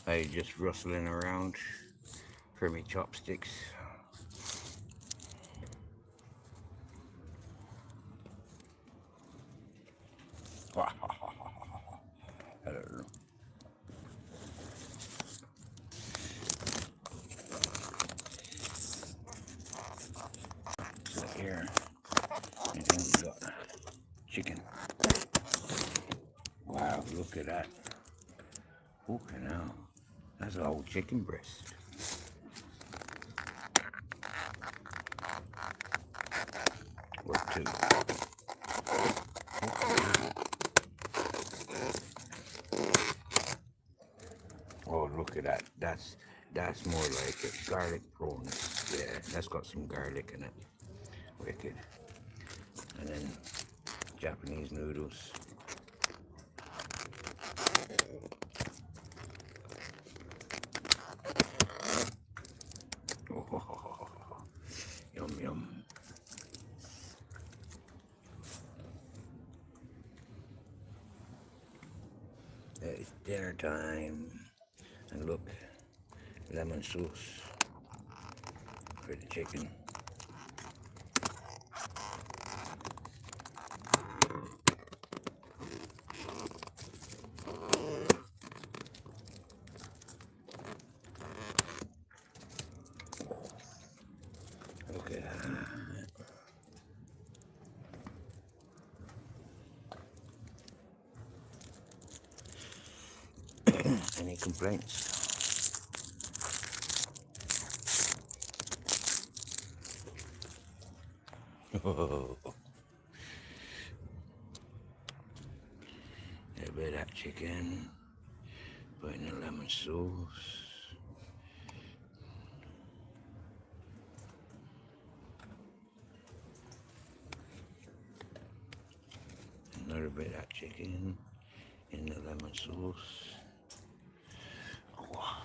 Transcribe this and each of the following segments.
I just rustling around for me chopsticks. Hello. So here, and then we got chicken. Wow, look at that. Fucking hell. That's a whole chicken breast. Or two. Oh, look at that. That's more like a garlic prawns. Yeah, that's got some garlic in it. Wicked. And then Japanese noodles. Oh, yum yum. It's dinner time. And look, lemon sauce for the chicken. Look at that. Any complaints? Oh, a bit of that chicken, put in the lemon sauce. Another bit of that chicken in the lemon sauce. Oh.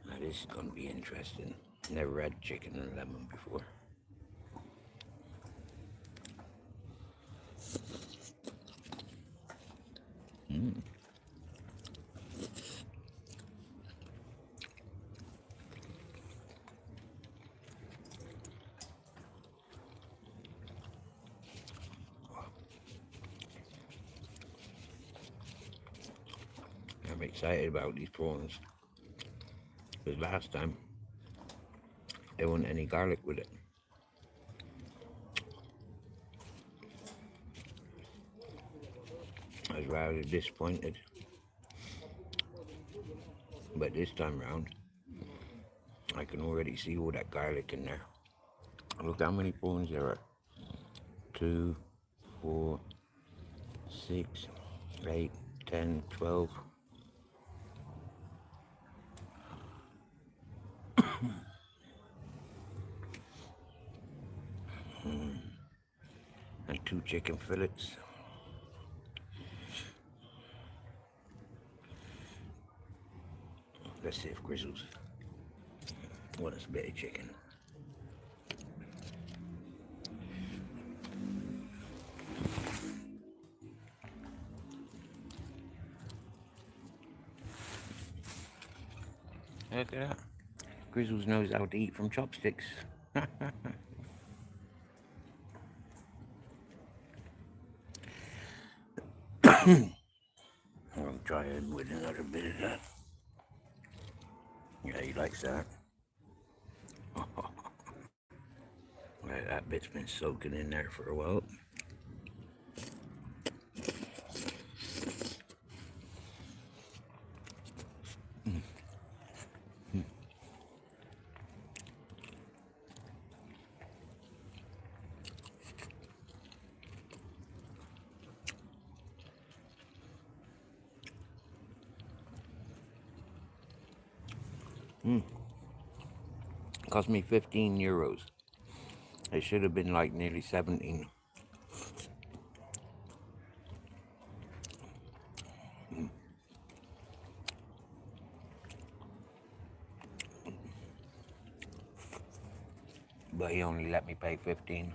Now this is going to be interesting. Never had chicken and lemon before. I'm excited about these prawns. Because last time, there wasn't any garlic with it. I was rather disappointed. But this time round, I can already see all that garlic in there. Look how many prawns there are. 2, 4, 6, 8, 10, 12. And 2 chicken fillets. Let's see if Grizzles wants a bit of chicken. Look at that. Grizzles knows how to eat from chopsticks. I'll try it with another bit of that. Yeah, he likes that. Right, that bit's been soaking in there for a while. Cost me 15 euros. It should have been like nearly 17. But he only let me pay 15.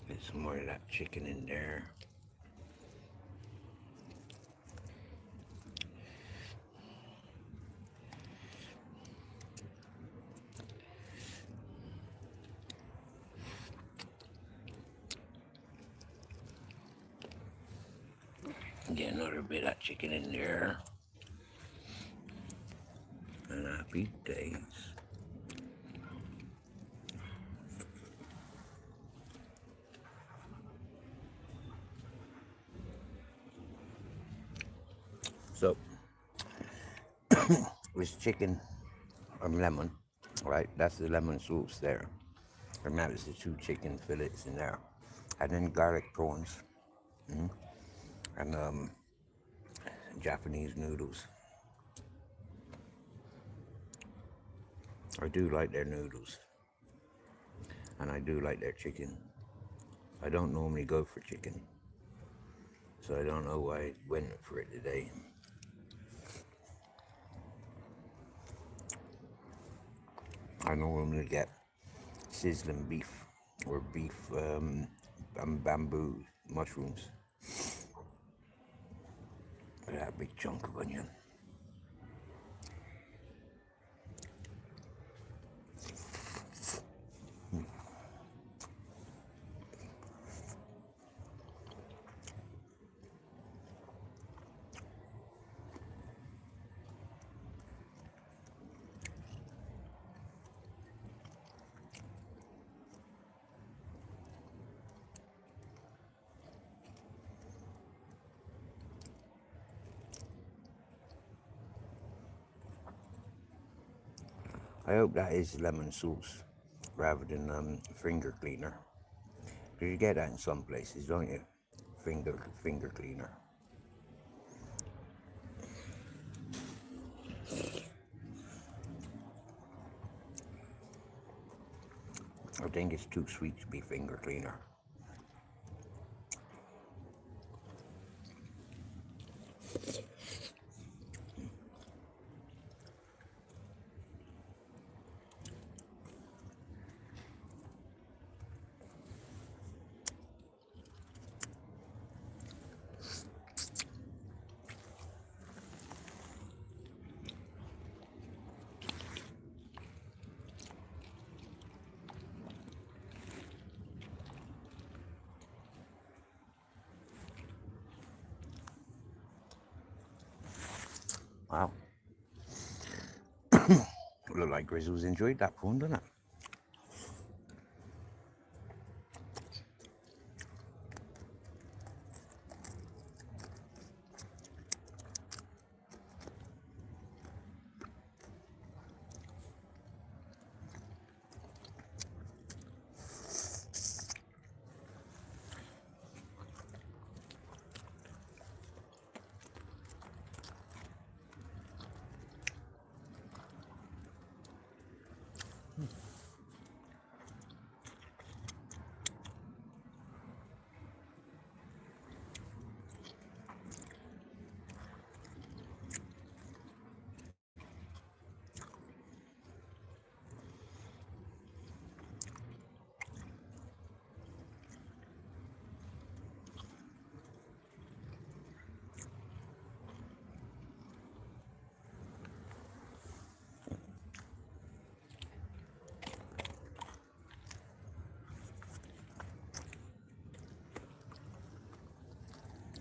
Get some more of that chicken in there. Get another bit of that chicken in there. And happy days. So, with chicken and lemon, right? That's the lemon sauce there. And that is the 2 chicken fillets in there. And then garlic prawns. And Japanese noodles. I do like their noodles. And I do like their chicken. I don't normally go for chicken. So I don't know why I went for it today. I normally get sizzling beef or beef and bamboo mushrooms. That big chunk of onion. I hope that is lemon sauce rather than finger cleaner. Because you get that in some places, don't you? Finger cleaner. I think it's too sweet to be finger cleaner. Wow. Look like Grizzles enjoyed that prawn, doesn't it?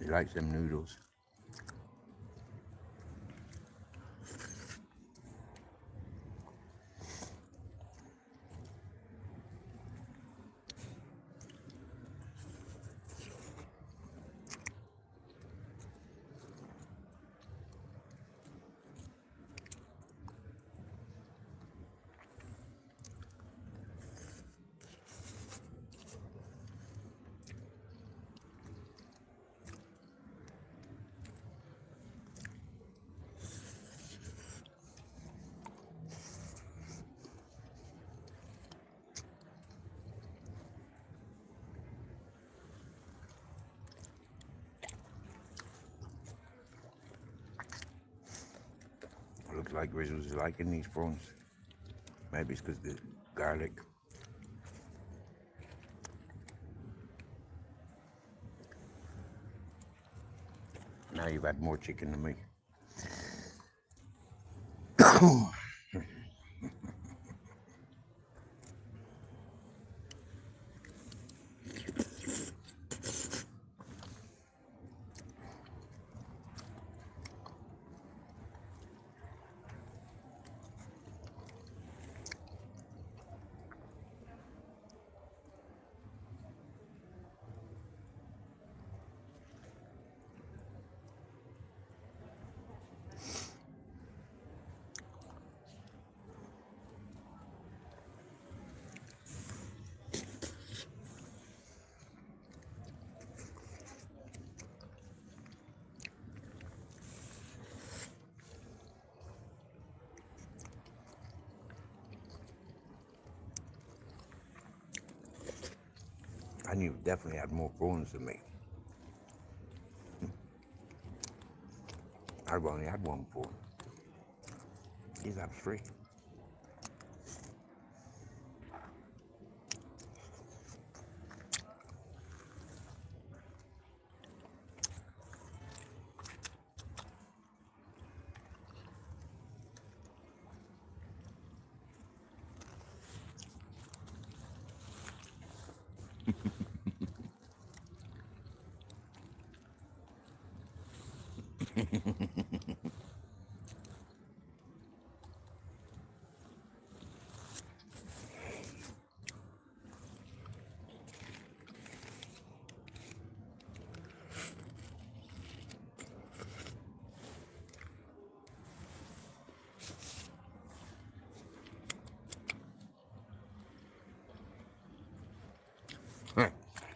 He likes them noodles. Looks like Grizzle's liking these prawns. Maybe it's because the garlic. Now you've had more chicken than me. And you've definitely had more prawns than me. I've only had one prawn. He's had three.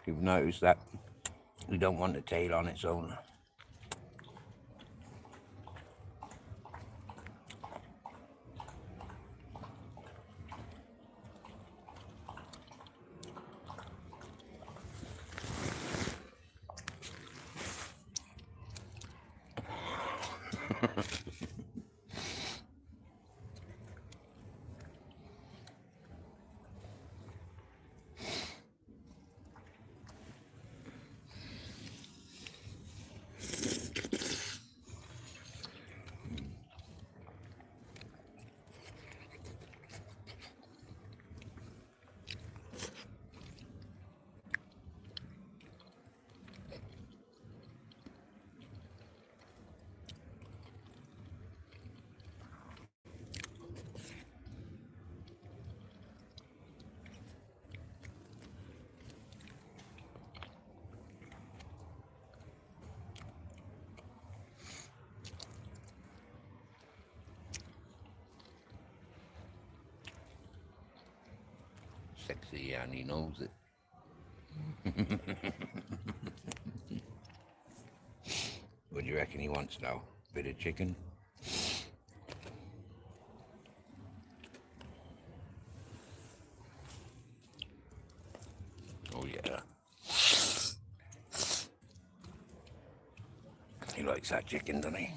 You've noticed that you don't want the tail on its own. Sexy, and he knows it. What do you reckon he wants now? Bit of chicken? Oh yeah. He likes that chicken, doesn't he?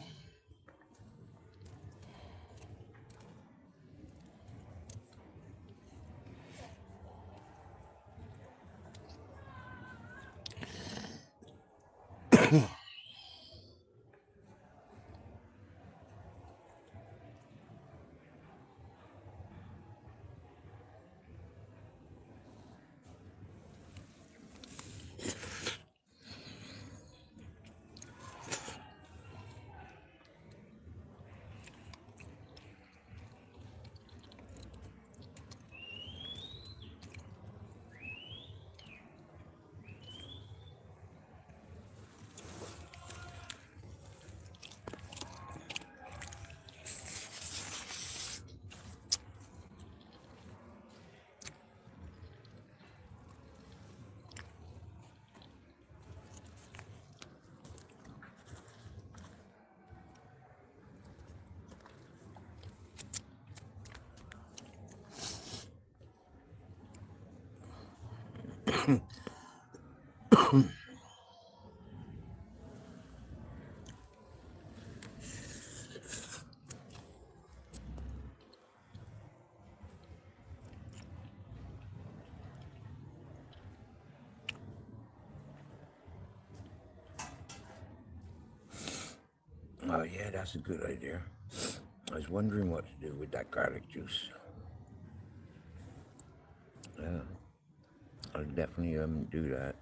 Oh yeah, that's a good idea. I was wondering what to do with that garlic juice. Yeah, I'll definitely do that.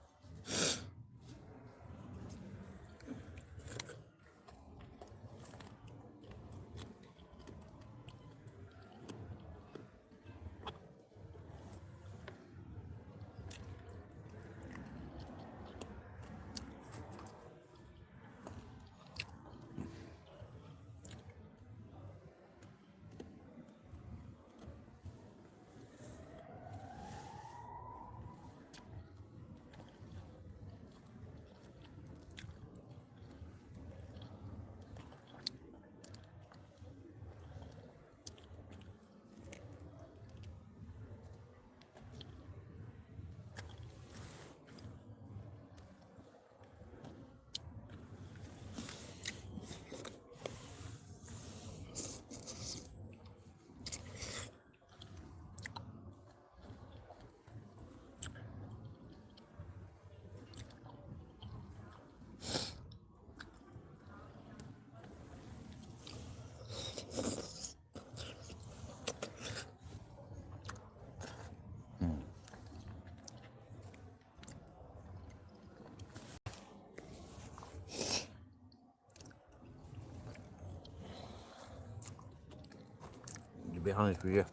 To be honest with you,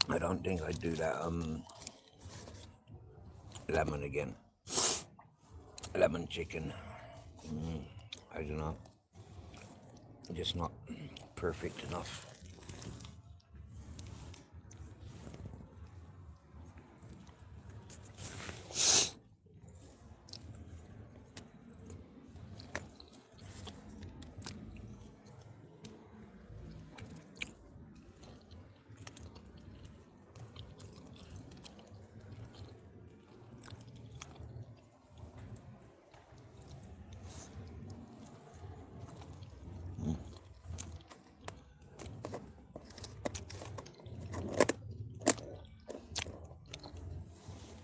I don't think I'd do that lemon again. Lemon chicken. I don't know. Just not perfect enough.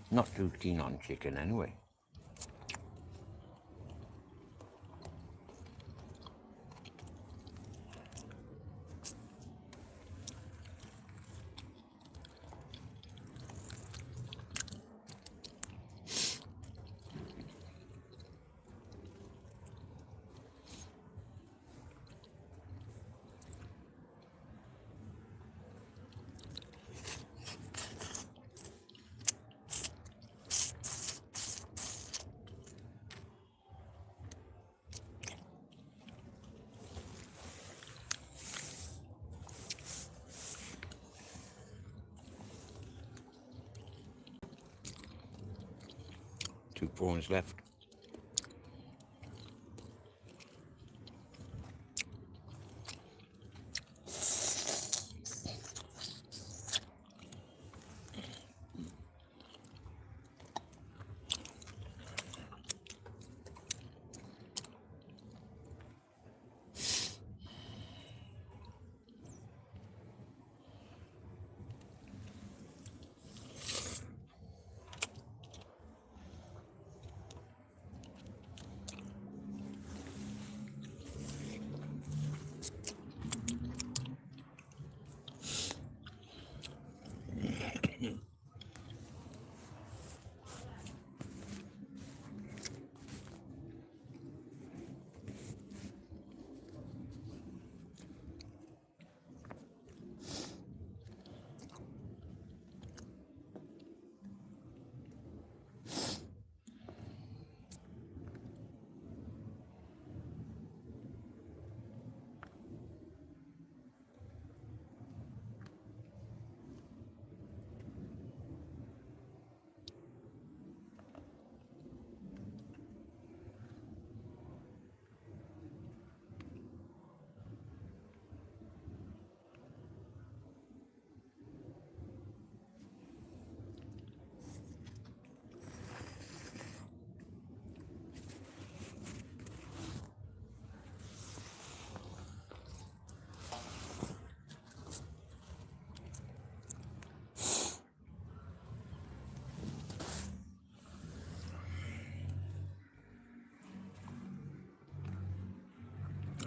Not too keen on chicken anyway. Two prawns left.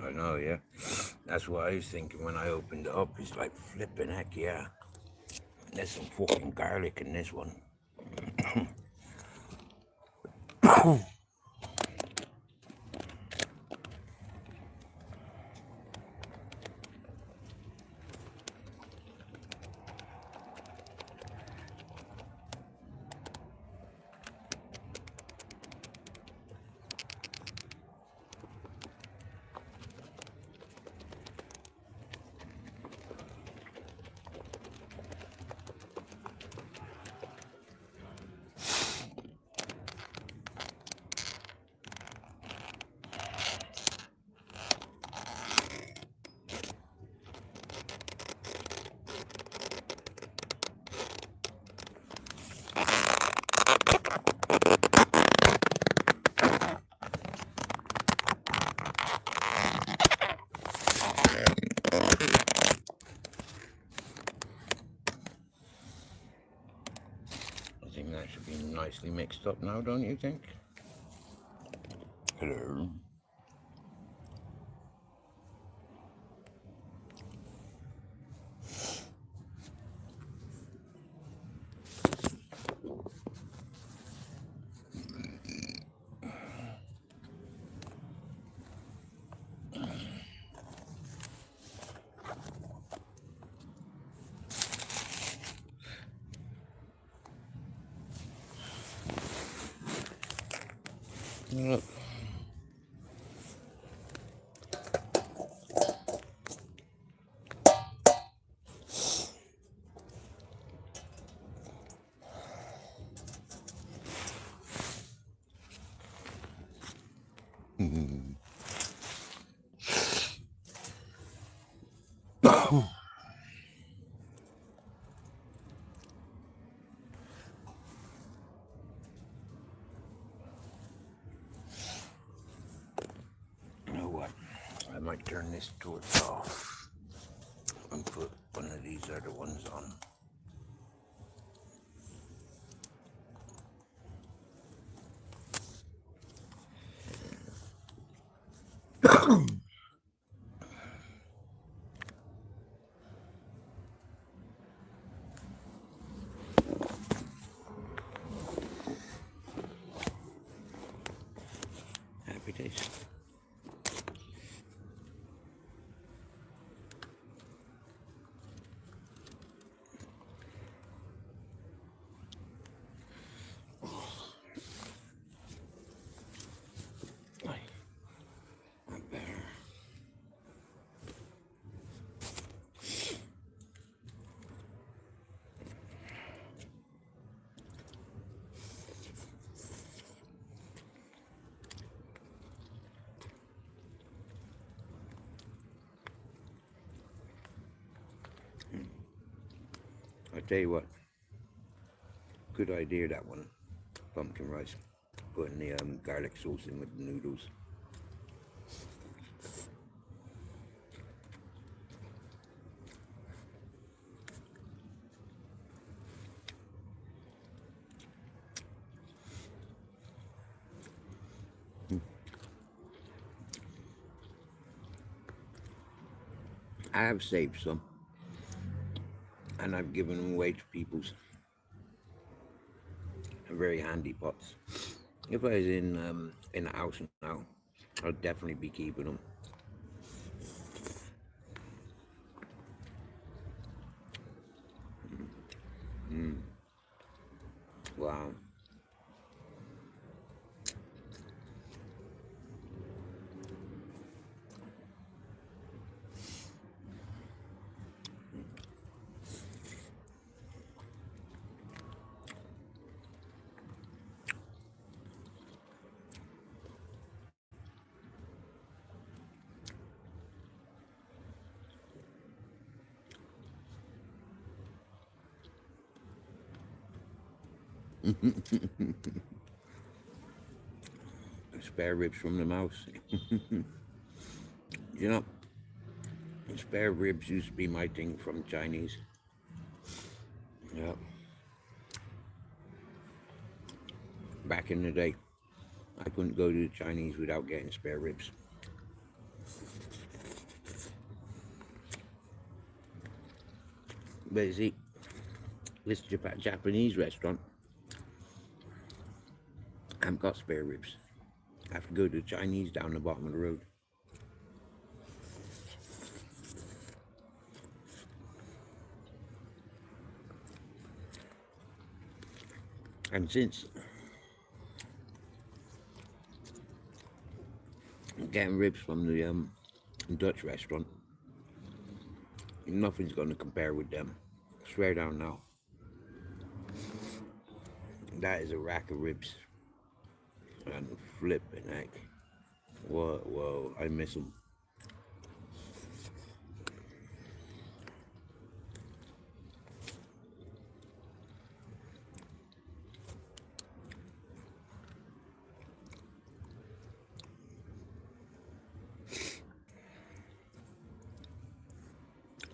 I know, yeah. That's what I was thinking when I opened it up. It's like flipping heck, yeah. There's some fucking garlic in this one. I think that should be nicely mixed up now, don't you think? Hello. Look. You know what? I might turn this torch off and put one of these other ones on. Happy days. Not better. I tell you what, good idea that one. Pumpkin rice. Putting the garlic sauce in with the noodles. I have saved some, and I've given them away to people's very handy pots. If I was in the house now, I'd definitely be keeping them. Wow. Spare ribs from the mouse. You know, spare ribs used to be my thing from Chinese. Yeah. Back in the day, I couldn't go to the Chinese without getting spare ribs. But you see, this Japanese restaurant, I haven't got spare ribs. I have to go to the Chinese down the bottom of the road. And since getting ribs from the Dutch restaurant, nothing's going to compare with them. Swear down now. That is a rack of ribs. And flipping heck. Whoa, I miss them.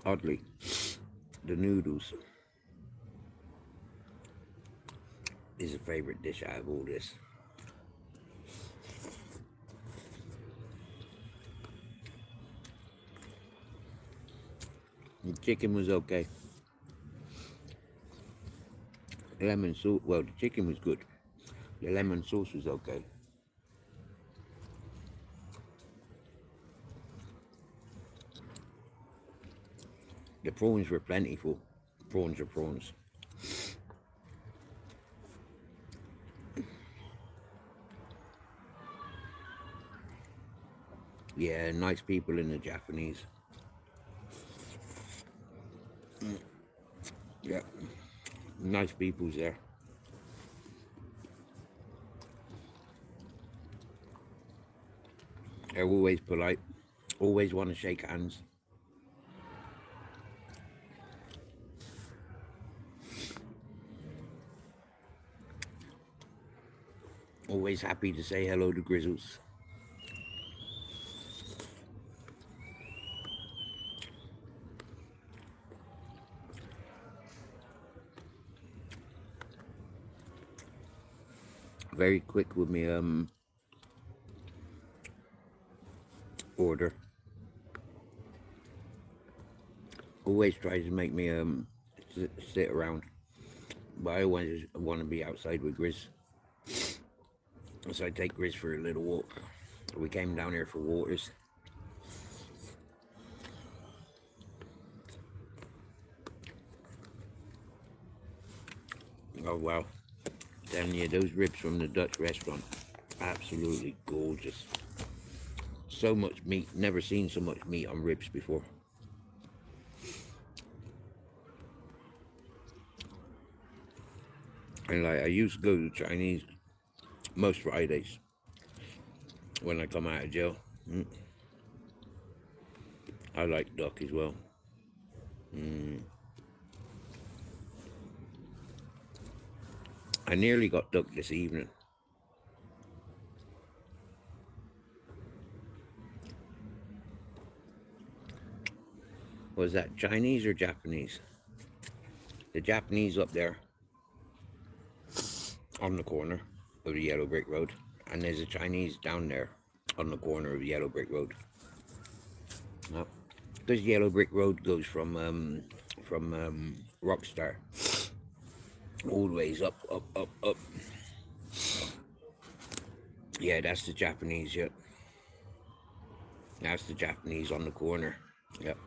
Oddly, the noodles is a favorite dish out of all this. The chicken was okay. Lemon sauce, well, the chicken was good. The lemon sauce was okay. The prawns were plentiful. Prawns are prawns. Yeah, nice people in the Japanese. Yeah, nice people's there. They're always polite. Always want to shake hands. Always happy to say hello to Grizzles. Very quick with me order. Always tries to make me sit around, but I always want to be outside with Grizz. So I take Grizz for a little walk. We came down here for waters. Oh wow, telling you, those ribs from the Dutch restaurant, absolutely gorgeous. So much meat, never seen so much meat on ribs before. And like, I used to go to Chinese most Fridays when I come out of jail. I like duck as well. I nearly got duck this evening. Was that Chinese or Japanese? The Japanese up there on the corner of the yellow brick road, and there's a Chinese down there on the corner of the yellow brick road. No, this yellow brick road goes from Rockstar all the ways up. Yeah, that's the Japanese. Yep, that's the Japanese on the corner. Yep.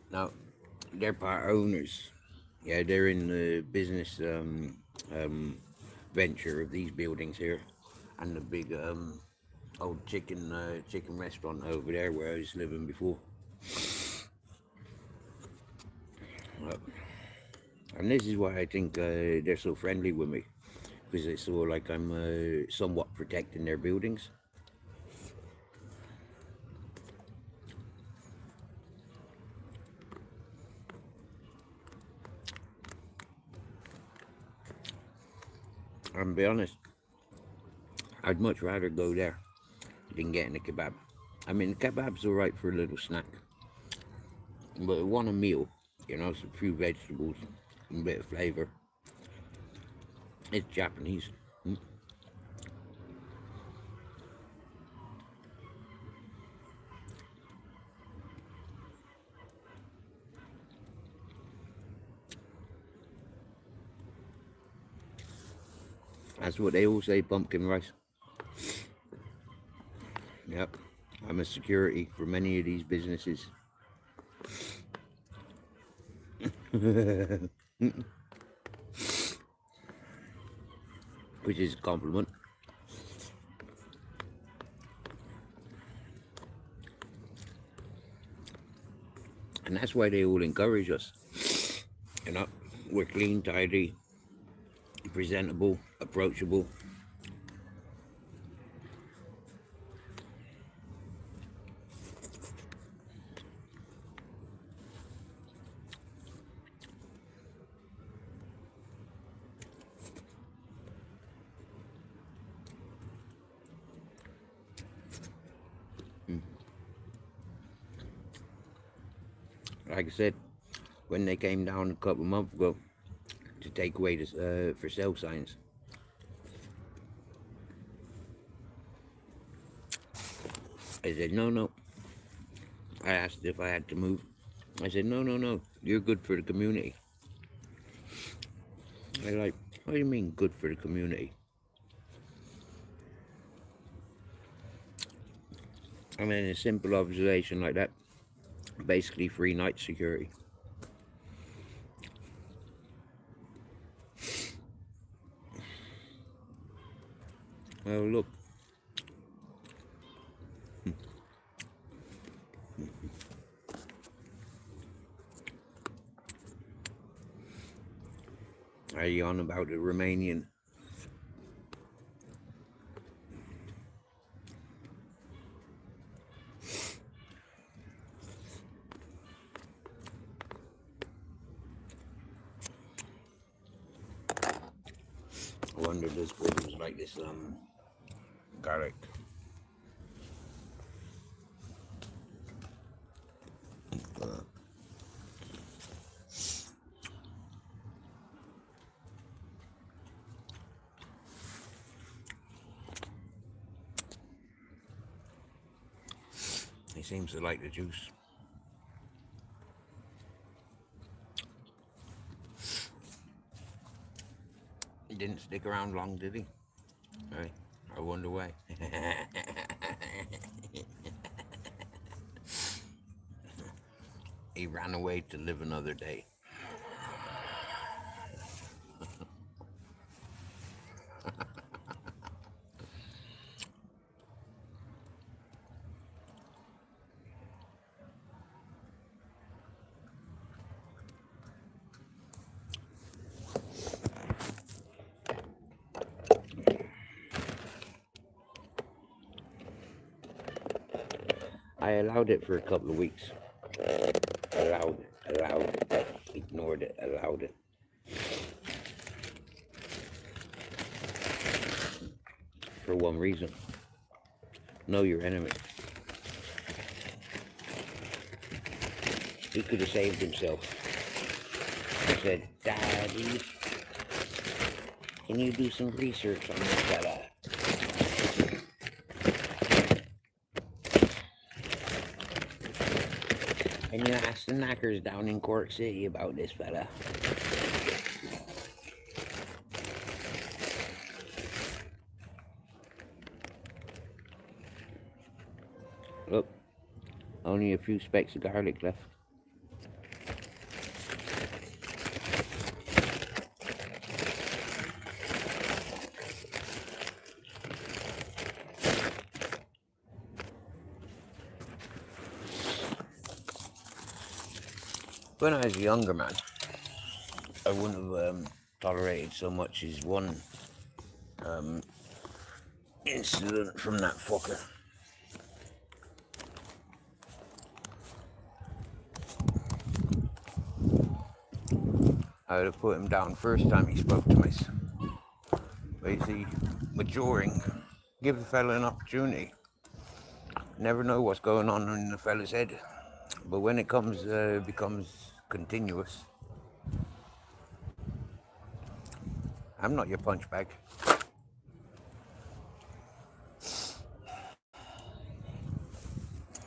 Now, they're part owners. Yeah, they're in the business venture of these buildings here, and the big old chicken restaurant over there where I was living before. Uh, and this is why I think they're so friendly with me, because it's sort of like I'm somewhat protecting their buildings. And to be honest, I'd much rather go there than getting a kebab. I mean, kebab's alright for a little snack, but I want a meal, you know, some few vegetables, and a bit of flavour. It's Japanese. That's what they all say, pumpkin rice. Yep, I'm a security for many of these businesses. Which is a compliment. And that's why they all encourage us. You know, we're clean, tidy, presentable, approachable. Like I said, when they came down a couple of months ago to take away this for sale signs, I said, no, no. I asked if I had to move. I said, no, no, no. You're good for the community. They're like, what do you mean good for the community? I mean, a simple observation like that, basically free night security. Oh, look. Are you on about the Romanian? I wonder does Britain's like this garlic. He seems to like the juice. He didn't stick around long, did he? Right. I wonder why. He ran away to live another day. I allowed it for a couple of weeks. Allowed it, ignored it, allowed it. For one reason. Know your enemy. He could have saved himself. He said, Daddy, can you do some research on this fella? Can you ask the knackers down in Cork City about this fella? Look, only a few specks of garlic left. When I was a younger man, I wouldn't have tolerated so much as one incident from that fucker. I would have put him down first time he spoke to me. But you see, maturing, give the fella an opportunity. Never know what's going on in the fella's head, but when it becomes continuous, I'm not your punch bag.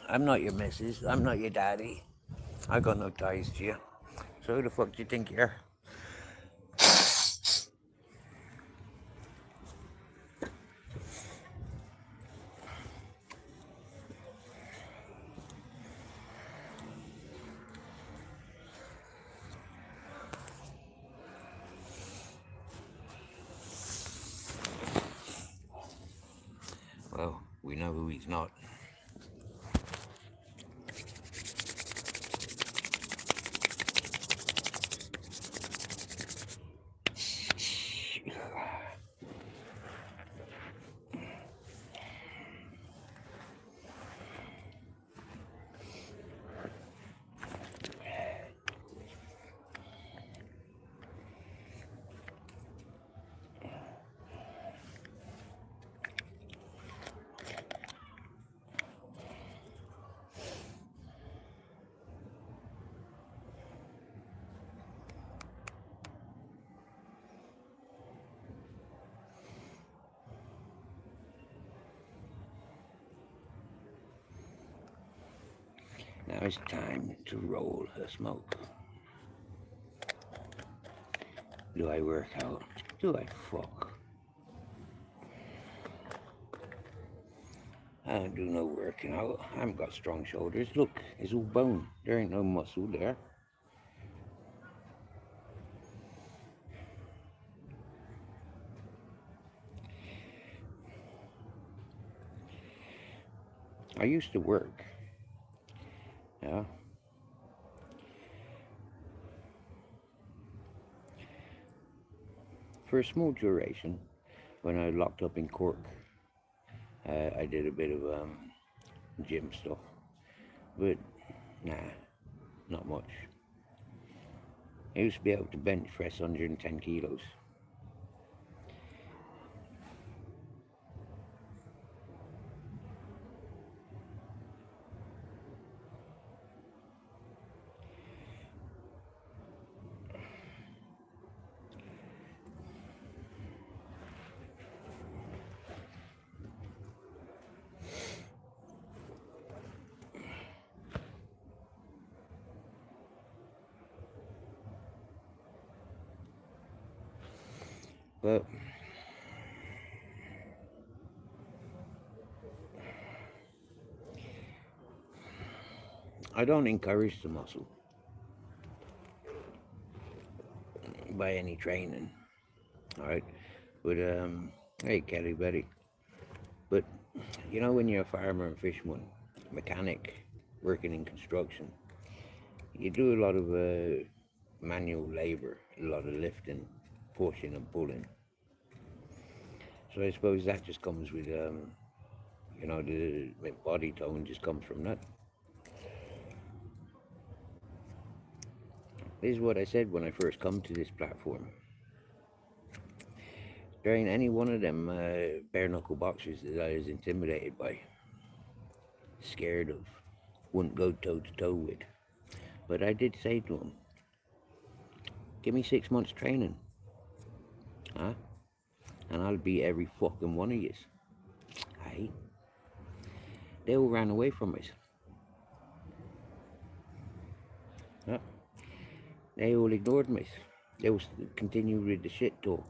I'm not your missus. I'm not your daddy. I got no ties to you. So who the fuck do you think you are? Well, we know who he's not. Now it's time to roll a smoke. Do I work out? Do I fuck? I don't do no working out. I haven't got strong shoulders. Look, it's all bone. There ain't no muscle there. I used to work. Yeah. For a small duration, when I was locked up in Cork, I did a bit of gym stuff. But, nah, not much. I used to be able to bench press 110 kilos. But I don't encourage the muscle by any training, alright? But, hey, Kelly Betty. But, you know, when you're a farmer and fisherman, mechanic, working in construction, you do a lot of manual labor, a lot of lifting, pushing and pulling. So I suppose that just comes with, you know, the body tone just comes from that. This is what I said when I first come to this platform. There ain't any one of them bare knuckle boxers that I was intimidated by, scared of, wouldn't go toe to toe with. But I did say to him, give me 6 months training, huh? And I'll beat every fucking one of yous. Aye. They all ran away from us. Huh? They all ignored me. They will continue with the shit talk.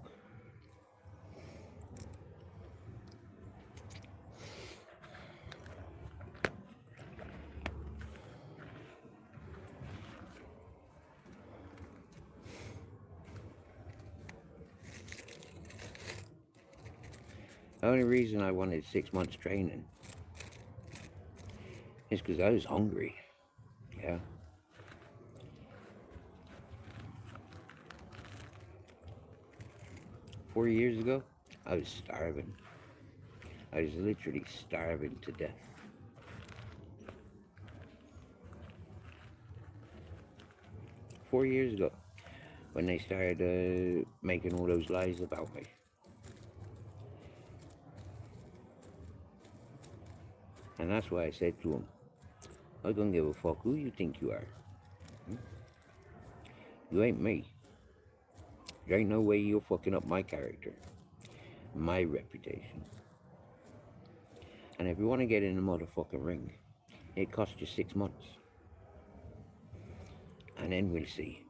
The only reason I wanted 6 months training is because I was hungry. Yeah. Four years ago, I was starving. I was literally starving to death. 4 years ago, when they started making all those lies about me. And And that's why I said to him, I don't give a fuck who you think you are. You ain't me. There ain't no way you're fucking up my character, my reputation. And if you want to get in the motherfucking ring, it costs you 6 months. And then we'll see.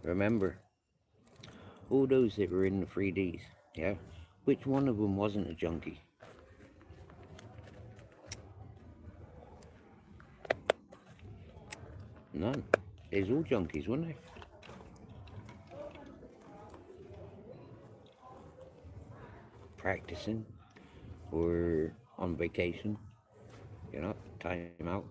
Remember, all those that were in the 3Ds, yeah? Which one of them wasn't a junkie? None. They's all junkies, weren't they? Practicing or on vacation, time out.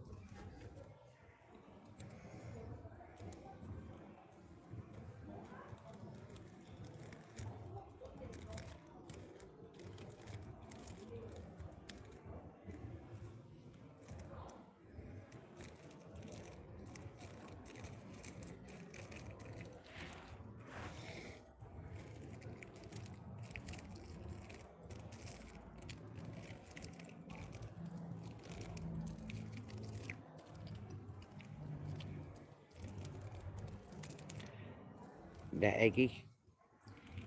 That Eggy,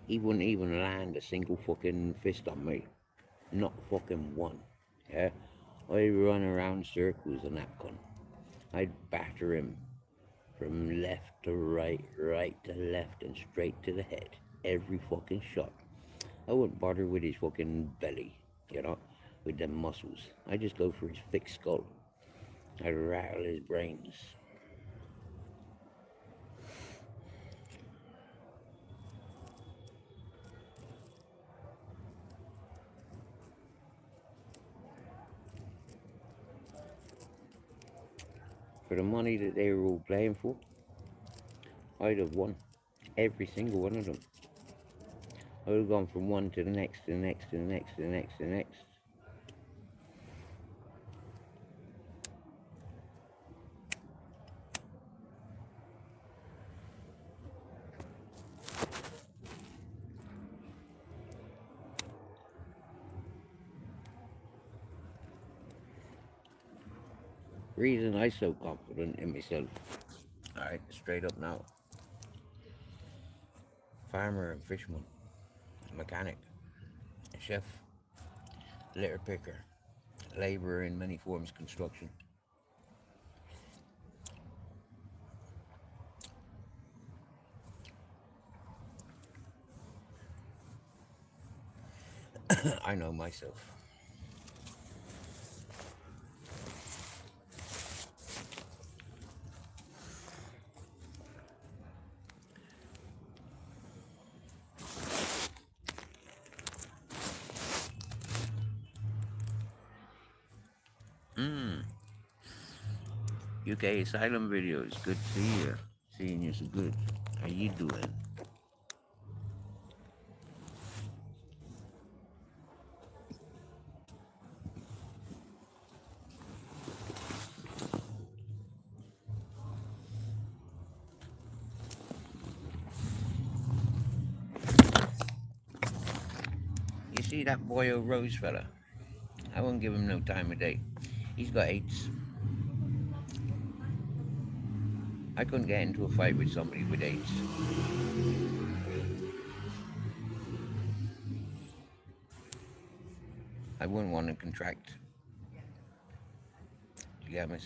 he wouldn't even land a single fucking fist on me. Not fucking one. Yeah? I'd run around circles on that cunt. I'd batter him from left to right, right to left, and straight to the head. Every fucking shot. I wouldn't bother with his fucking belly, with them muscles. I just go for his thick skull. I'd rattle his brains. For the money that they were all playing for, I'd have won. Every single one of them. I would have gone from one to the next, to the next, to the next, to the next, to the next. Reason I so confident in myself. Alright, straight up now. Farmer and fisherman, mechanic, chef, litter picker, labourer in many forms of construction. I know myself. UK Asylum videos, good to see you. Seeing you so good. How you doing? You see that boy O'Rose fella? I won't give him no time of day. He's got AIDS. I couldn't get into a fight with somebody with AIDS. I wouldn't want to contract. You get me?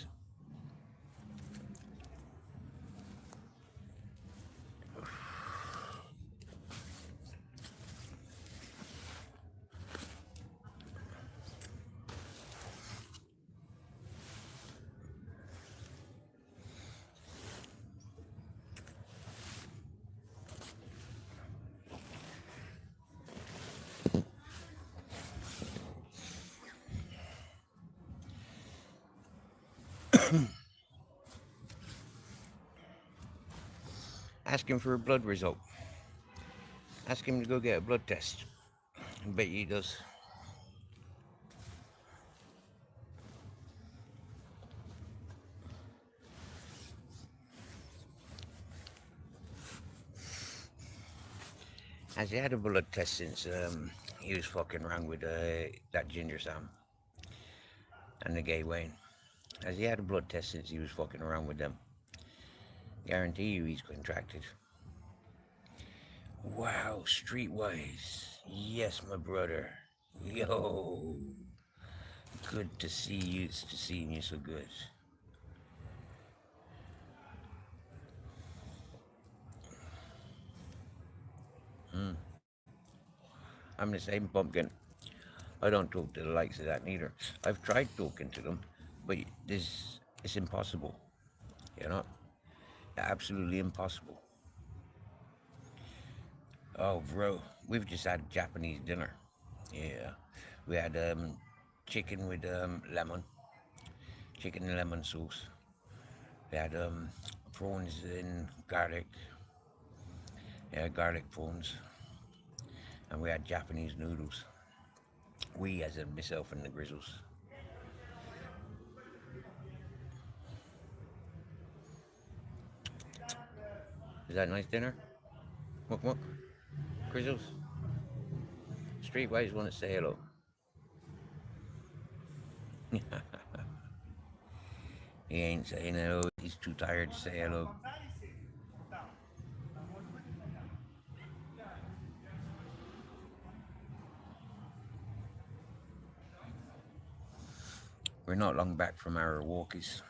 Ask him for a blood result. Ask him to go get a blood test. I bet he does. Has he had a blood test since he was fucking around with that Ginger Sam and the gay Wayne? Has he had a blood test since he was fucking around with them? Guarantee you he's contracted. Wow, streetwise. Yes, my brother. Yo, good to see you. It's to seeing you so good. I'm the same pumpkin. I don't talk to the likes of that neither. I've tried talking to them, but it's impossible. You know, absolutely impossible. Oh, bro, we've just had Japanese dinner. Yeah, we had chicken with chicken and lemon sauce. We had prawns in garlic, yeah, garlic prawns, and we had Japanese noodles. We, as in myself and the Grizzles. Is that a nice dinner? Muck muck, Grizzles. Streetwise want to say hello. He ain't saying hello. He's too tired to say hello. We're not long back from our walkies.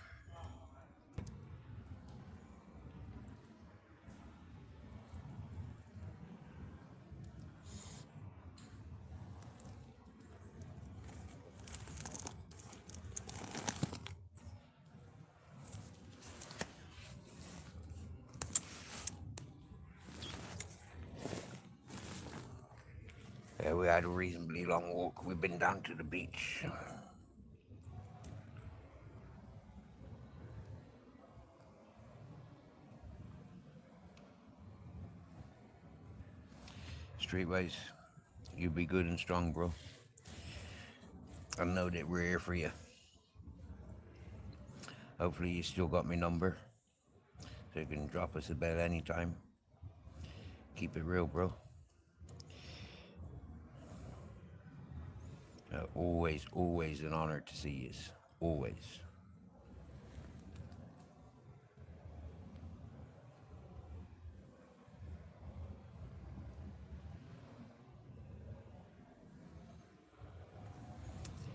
Yeah, we had a reasonably long walk. We've been down to the beach. Streetwise, you be good and strong, bro. I know that we're here for you. Hopefully, you still got my number, so you can drop us a bell anytime. Keep it real, bro. Always an honor to see you. Always.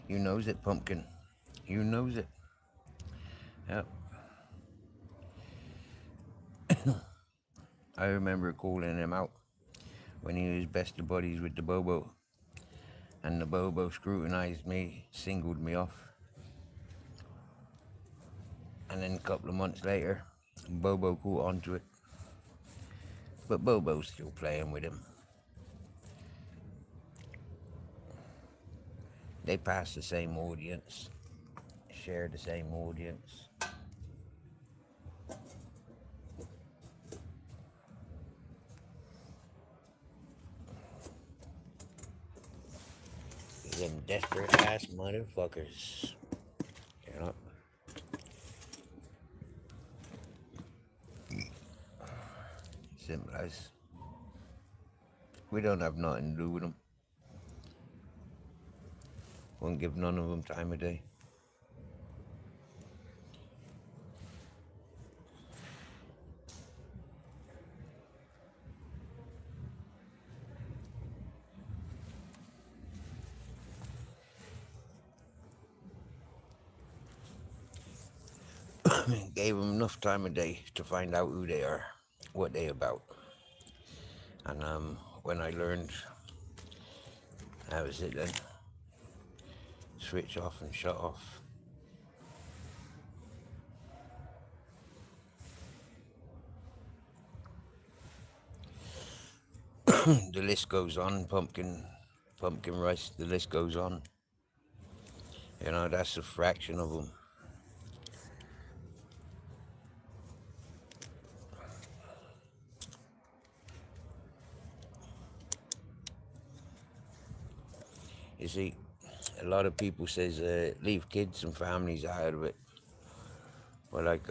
You knows it, pumpkin. You knows it. Yep. I remember calling him out when he was best of buddies with the Bobo, and the Bobo scrutinized me, singled me off, and then a couple of months later, Bobo caught onto it. But Bobo's still playing with him. They pass the same audience, share the same audience. Them desperate ass motherfuckers. You know? Simple as. We don't have nothing to do with them. Won't give none of them time of day. Gave them enough time of day to find out who they are, what they about. And when I learned, that was it then. Switch off and shut off. The list goes on, pumpkin rice, the list goes on. You know, that's a fraction of them. You see, a lot of people says leave kids and families out of it. Well, like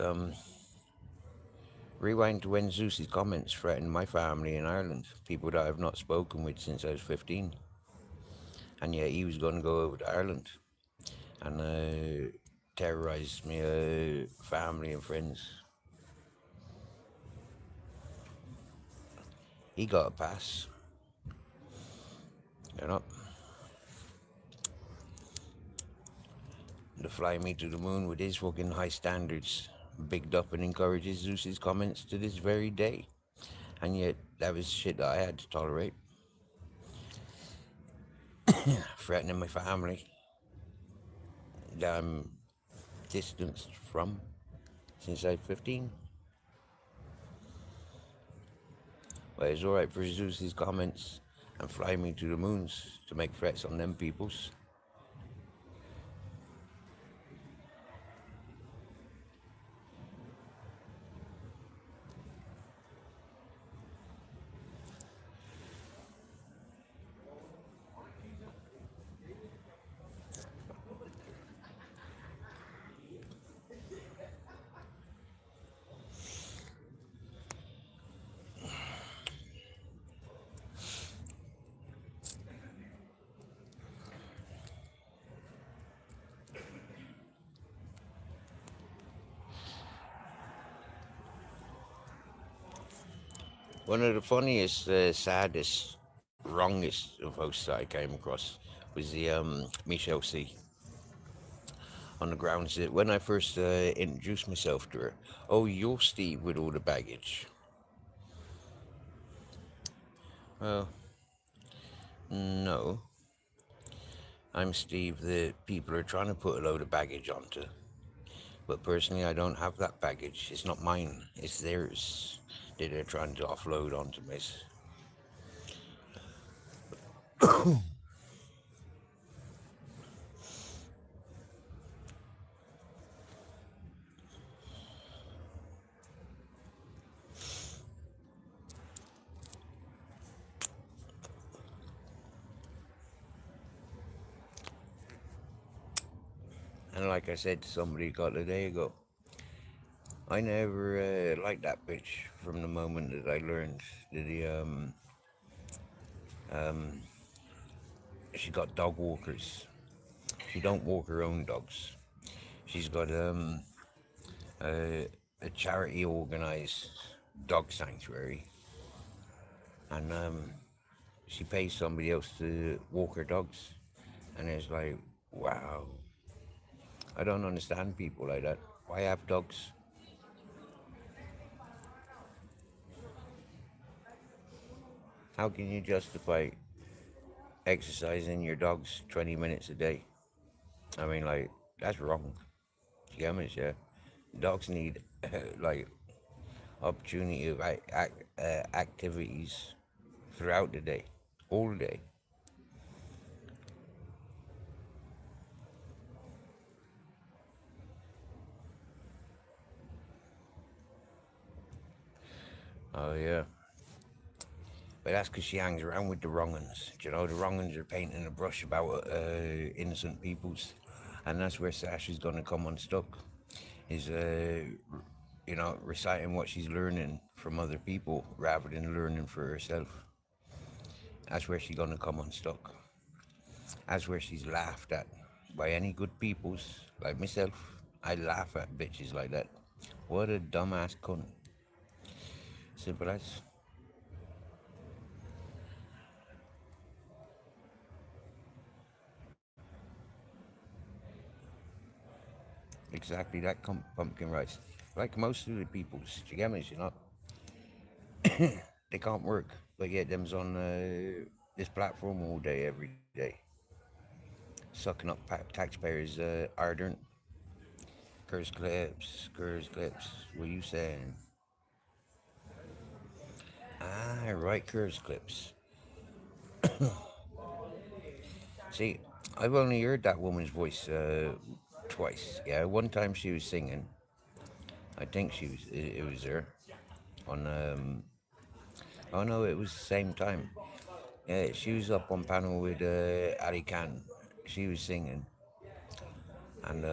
Rewind to when Zeus's comments threatened my family in Ireland, people that I've not spoken with since I was 15. And yet he was going to go over to Ireland and terrorise my family and friends. He got a pass, you know, to fly me to the moon with his fucking high standards. Bigged up and encourages Zeus's comments to this very day. And yet, that was shit that I had to tolerate. Threatening my family that I'm distanced from since I was 15. But it's alright for Zeus's comments and fly me to the moons to make threats on them peoples. One of the funniest, saddest, wrongest of hosts that I came across was the Michelle C. On the grounds that when I first introduced myself to her, oh, you're Steve with all the baggage. Well, no, I'm Steve that people are trying to put a load of baggage onto. But personally, I don't have that baggage. It's not mine, it's theirs that they're trying to offload onto me. And like I said to somebody a couple of days ago, I never liked that bitch from the moment that I learned that she got dog walkers. She don't walk her own dogs. She's got a charity organised dog sanctuary, and she pays somebody else to walk her dogs. And it's like, wow, I don't understand people like that. Why have dogs? How can you justify exercising your dogs 20 minutes a day? I mean, like, that's wrong. You get me? Yeah. Dogs need, like, opportunity of activities throughout the day, all day. Oh, yeah. But that's because she hangs around with the wrong uns. Do you know, the wrong uns are painting a brush about innocent peoples. And that's where Sasha's going to come unstuck. Is, reciting what she's learning from other people rather than learning for herself. That's where she's going to come unstuck. That's where she's laughed at by any good peoples like myself. I laugh at bitches like that. What a dumbass cunt. Simple as. Exactly that pumpkin rice. Like most of the peoples, do you get me? You know, they can't work, but yet them's on this platform all day, every day, sucking up taxpayers' hard-earned curse clips. What you saying? Ah, right, curse clips. See, I've only heard that woman's voice twice. Yeah, one time she was singing. I think it was her on. Oh no, it was the same time. Yeah, she was up on panel with Ali Khan. She was singing, and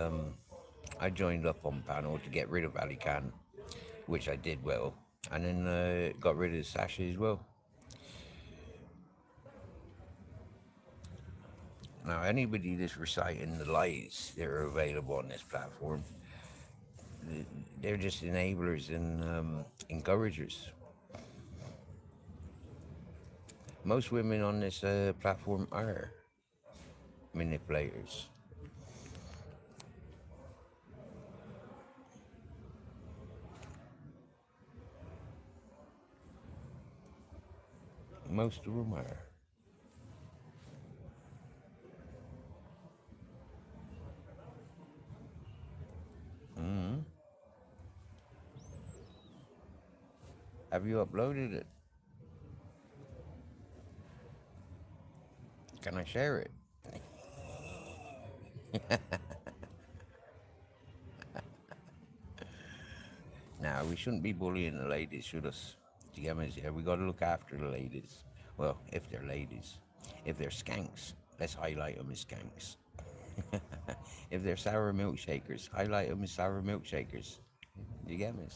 I joined up on panel to get rid of Ali Khan, which I did well, and then got rid of the sachet as well. Now, anybody that's reciting the lies that are available on this platform, they're just enablers and encouragers. Most women on this platform are manipulators. Most of them are. Have you uploaded it? Can I share it? Now, we shouldn't be bullying the ladies, should us? Do you get me? Yeah, we got to look after the ladies. Well, if they're ladies. If they're skanks, let's highlight them as skanks. If they're sour milkshakers, highlight them as sour milkshakers. Do you get me?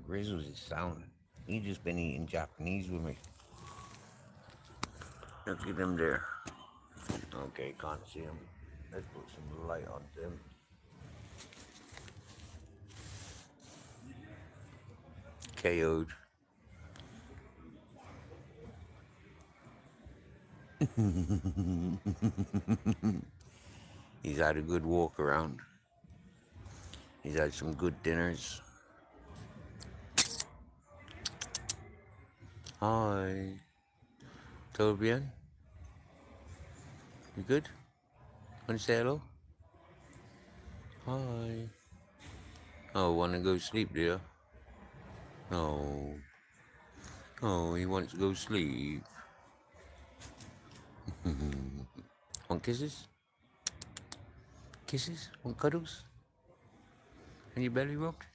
Grizzles is sound. He just been eating Japanese with me. Look at him there. Okay, can't see him. Let's put some light on them. KO'd. He's had a good walk around. He's had some good dinners. Hi. Todo bien? You good? Want to say hello? Hi. Oh, want to go sleep, do you? Oh. Oh, he wants to go sleep. Want kisses? Kisses? Want cuddles? And your belly rubbed?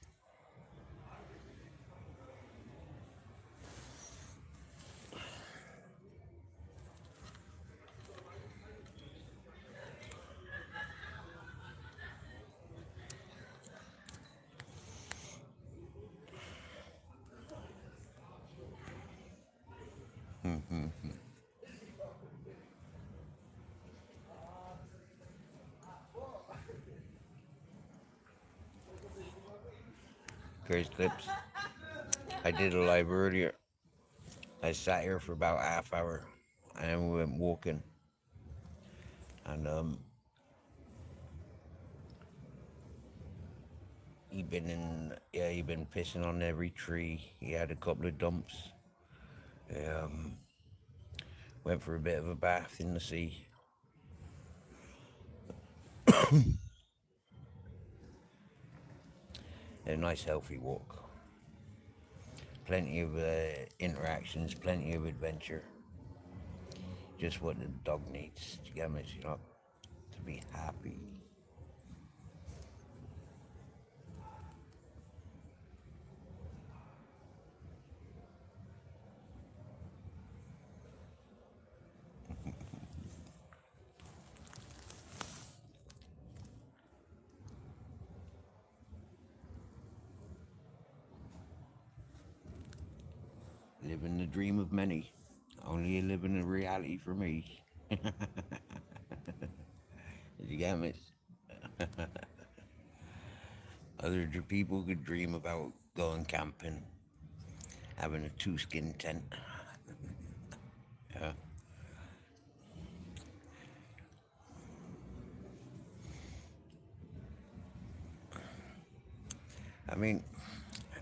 Grace clips. I did a live earlier. I sat here for about half hour and then we went walking. And he been pissing on every tree. He had a couple of dumps. Um, went for a bit of a bath in the sea. A nice healthy walk. Plenty of interactions, plenty of adventure. Just what the dog needs to get me, to be happy. Living the dream of many, only living a reality for me. Did you get me? Other people could dream about going camping, having a two-skin tent. Yeah. I mean,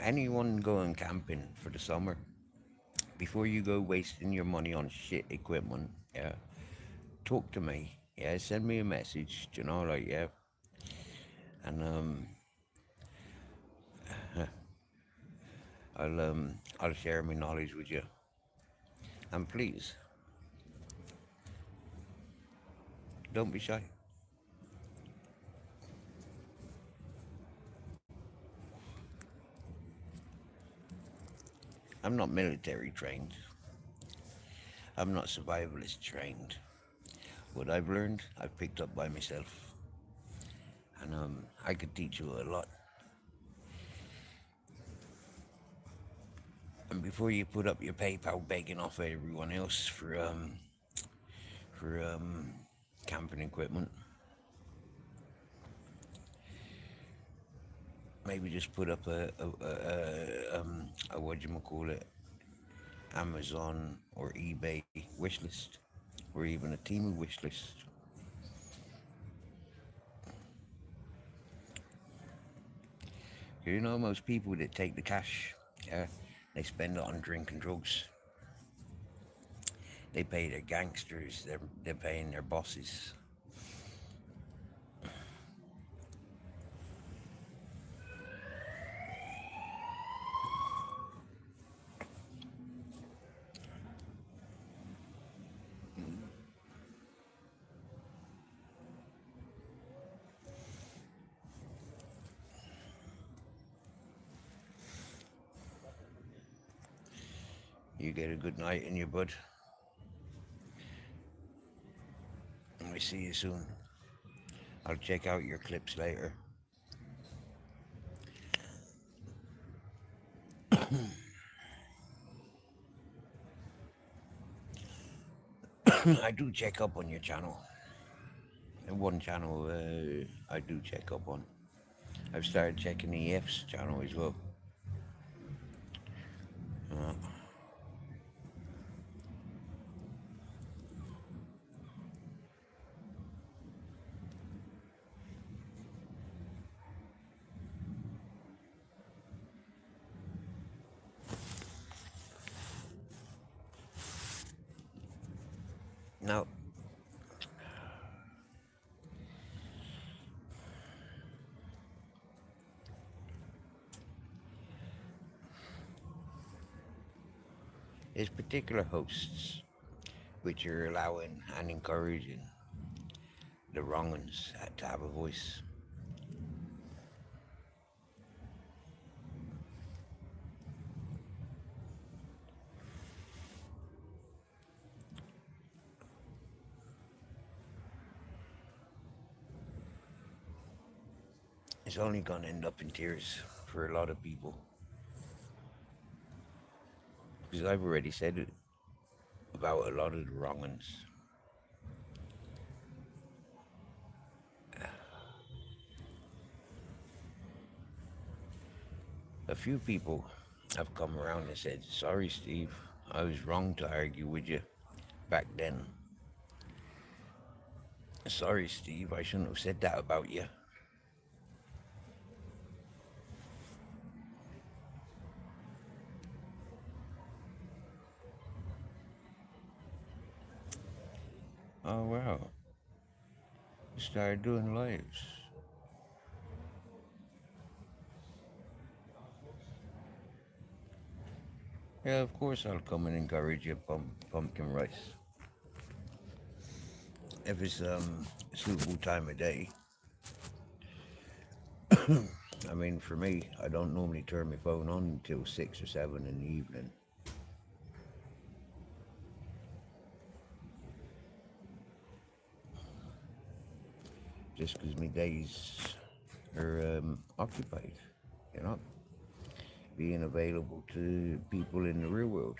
anyone going camping for the summer, before you go wasting your money on shit equipment, yeah, talk to me. Yeah, send me a message, like, yeah. and I'll share my knowledge with you. And please, don't be shy. I'm not military trained. I'm not survivalist trained. What I've learned, I've picked up by myself, and I could teach you a lot. And before you put up your PayPal begging off everyone else for camping equipment, maybe just put up a what you call it, Amazon or eBay wish list, or even a Temu wish list. You know, most people that take the cash, yeah, they spend it on drink and drugs. They pay their gangsters. They're paying their bosses. You get a good night in your bud. And we see you soon. I'll check out your clips later. I do check up on your channel. And one channel I do check up on. I've started checking the EF's channel as well. Now, there's particular hosts which are allowing and encouraging the wrong ones to have a voice. It's only going to end up in tears for a lot of people. Because I've already said it about a lot of the wrong ones. A few people have come around and said, sorry, Steve, I was wrong to argue with you back then. Sorry, Steve, I shouldn't have said that about you. Oh, wow. You started doing lives. Yeah, of course I'll come and encourage you, pumpkin rice. If it's a suitable time of day. I mean, for me, I don't normally turn my phone on until 6 or 7 in the evening. Just because my days are occupied, you know, being available to people in the real world.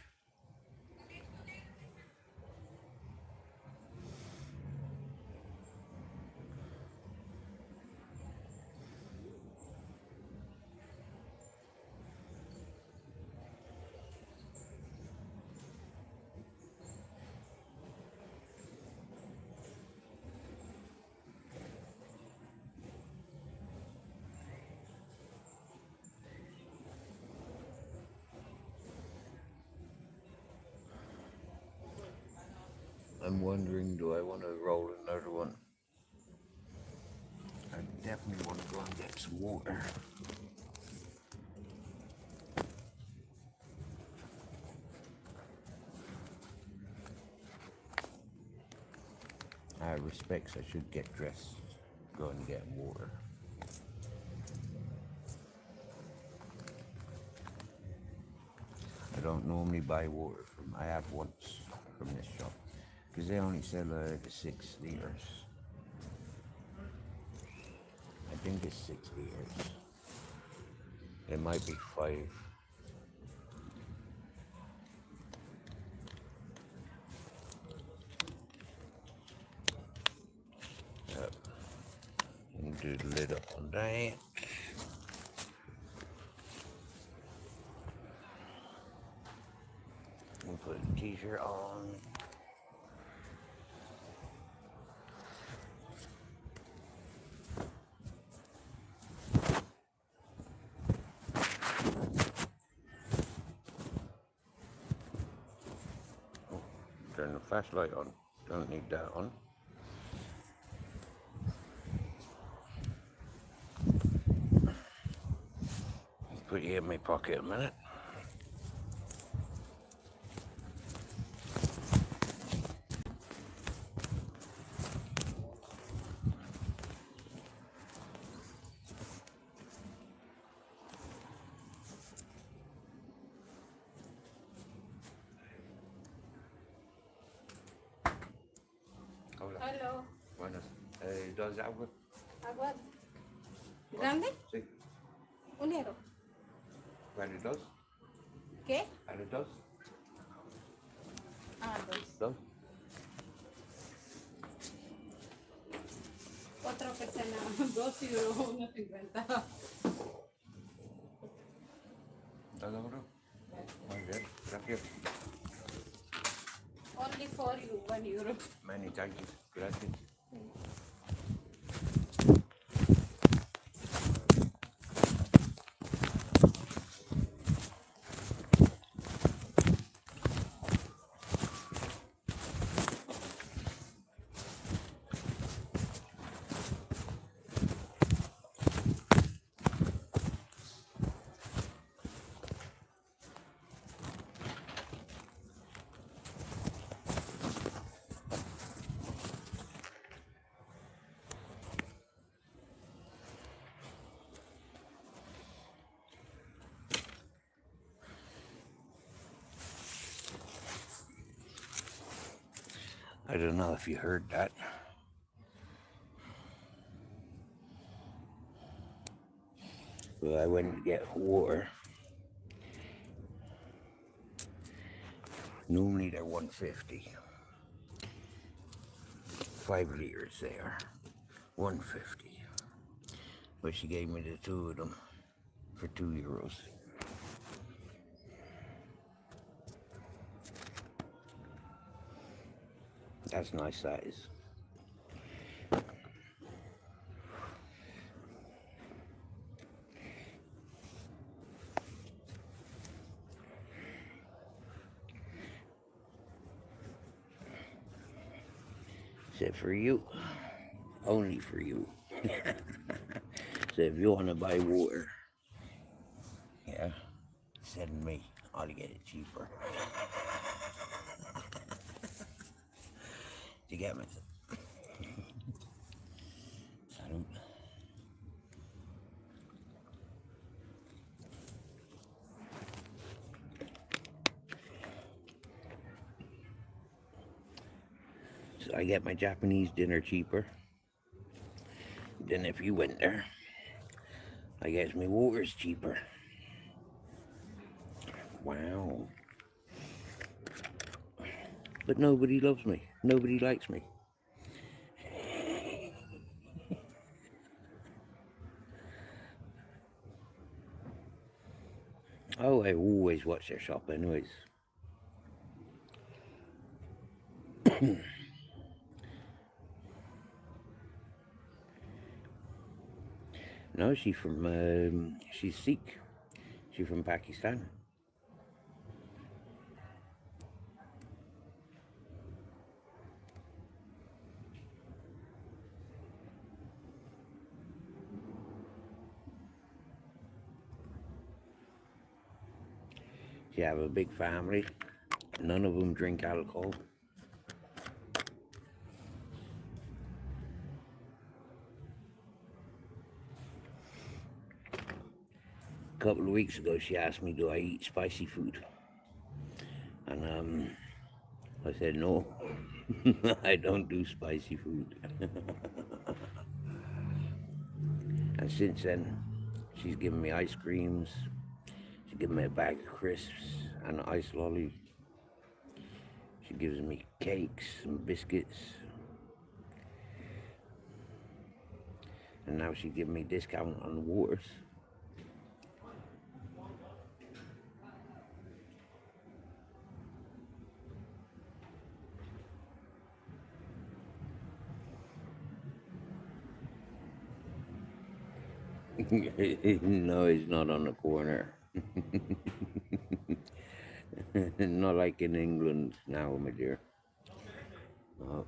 I'm wondering, do I want to roll another one? definitely want to go and get some water. Out of respects, I should get dressed, go and get water. I don't normally buy water from, I have once from this shop, because they only sell the 6 liters. I think it's 6 liters. It might be 5. Yep. And do the lid up on that. And put the t-shirt on. Turn the flashlight on. Don't need that on. Put you in my pocket a minute. Hola. Hello. Buenas. ¿Dos agua? ¿Agua grande? Sí. Un euro. ¿Vale dos? ¿Qué? ¿Vale dos? Ah, dos. ¿Dos? Otra persona, 2 euros, 1,50. ¿Dos euros? Muy bien, gracias. Only for you, 1 euro. Many thank you. Gracias. I don't know if you heard that. Well, I went to get water. Normally they're 150. 5 liters there. 150. But she gave me the 2 of them for 2 euros. That's nice size. Said for you, only for you. So if you want to buy water, yeah, send me. I'll get it cheaper. You get me? Salud. So I get my Japanese dinner cheaper than if you went there. I guess my water's cheaper. Wow. But nobody loves me. Nobody likes me. Oh, I always watch their shop anyways. No, she's Sikh. She's from Pakistan. She have a big family. None of them drink alcohol. A couple of weeks ago, she asked me, do I eat spicy food? And I said, no, I don't do spicy food. And since then, she's given me ice creams. She given me a bag of crisps and an ice lolly. She gives me cakes and biscuits. And now she's giving me discount on the waters. No, it's not on the corner. Not like in England now, my dear. Oh.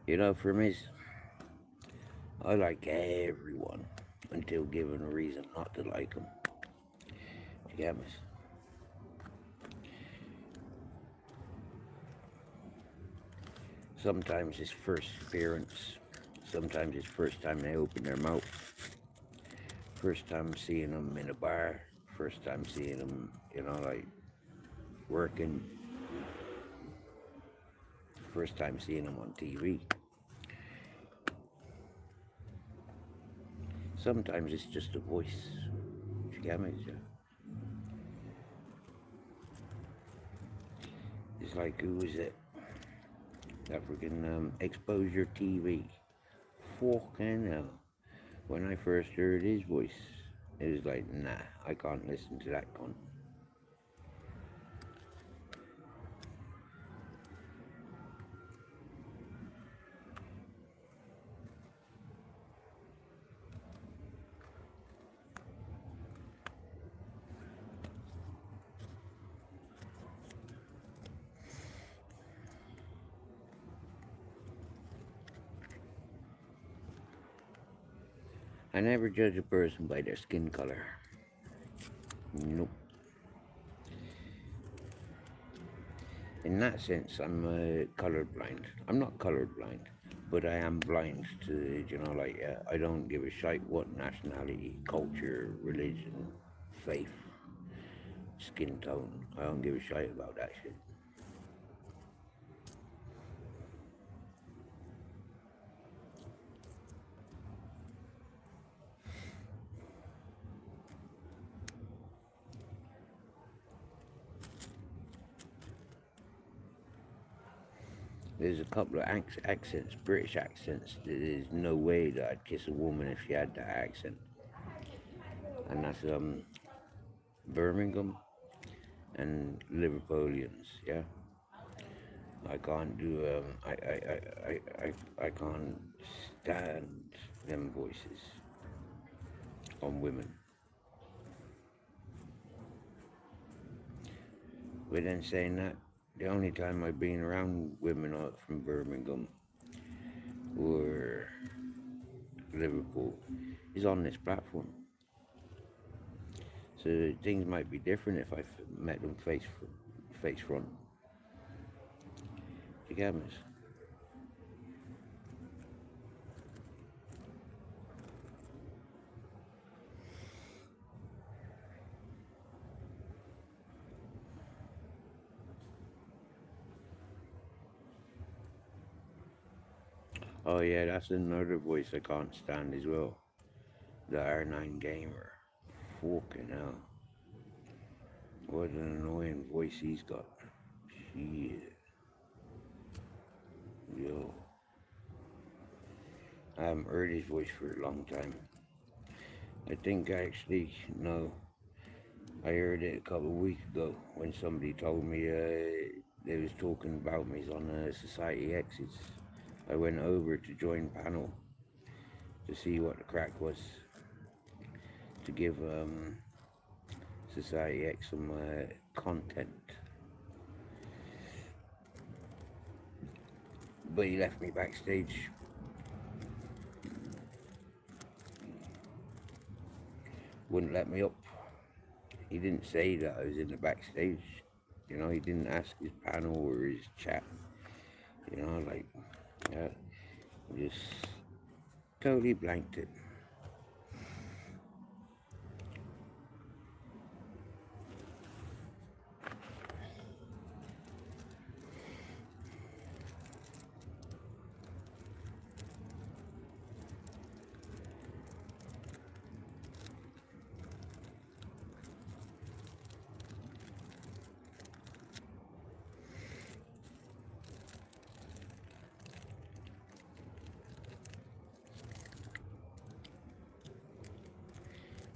You know, for me, I like everyone until given a reason not to like them. You get me? Sometimes it's first appearance. Sometimes it's first time they open their mouth. First time seeing them in a bar. First time seeing them, like working. First time seeing them on TV. Sometimes it's just a voice. You get me? It's like, who is it? That freaking Exposure TV. Fucking hell. When I first heard his voice, it was like, nah, I can't listen to that cunt. I never judge a person by their skin color. Nope. In that sense, I'm colorblind. I'm not colorblind, but I am blind to, I don't give a shite what nationality, culture, religion, faith, skin tone. I don't give a shite about that shit. There's a couple of accents, British accents. There's no way that I'd kiss a woman if she had that accent. And that's Birmingham and Liverpoolians, yeah. I can't do I can't stand them voices on women. But then saying that, the only time I've been around women from Birmingham or Liverpool is on this platform. So things might be different if I met them face front. You get me? Oh yeah, that's another voice I can't stand as well. The R9 gamer. Fucking hell. What an annoying voice he's got. Shit. Yo. I haven't heard his voice for a long time. I think actually, no. I heard it a couple of weeks ago when somebody told me they was talking about me on Society X's. I went over to join panel to see what the crack was, to give Society X some content. But he left me backstage. Wouldn't let me up. He didn't say that I was in the backstage. You know, he didn't ask his panel or his chat. You know, like, yeah, just totally blanked it.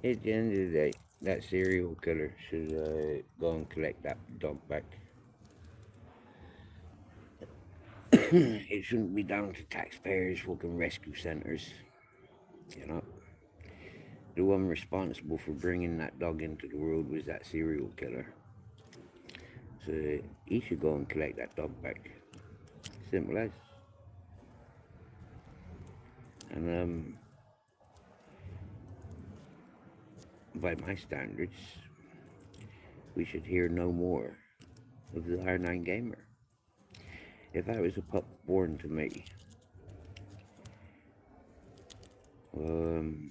At the end of the day, that serial killer should go and collect that dog back. It shouldn't be down to taxpayers fucking rescue centers. You know, the one responsible for bringing that dog into the world was that serial killer. So he should go and collect that dog back. Simple as. And by my standards, we should hear no more of the R9 gamer. If I was a pup born to me, um,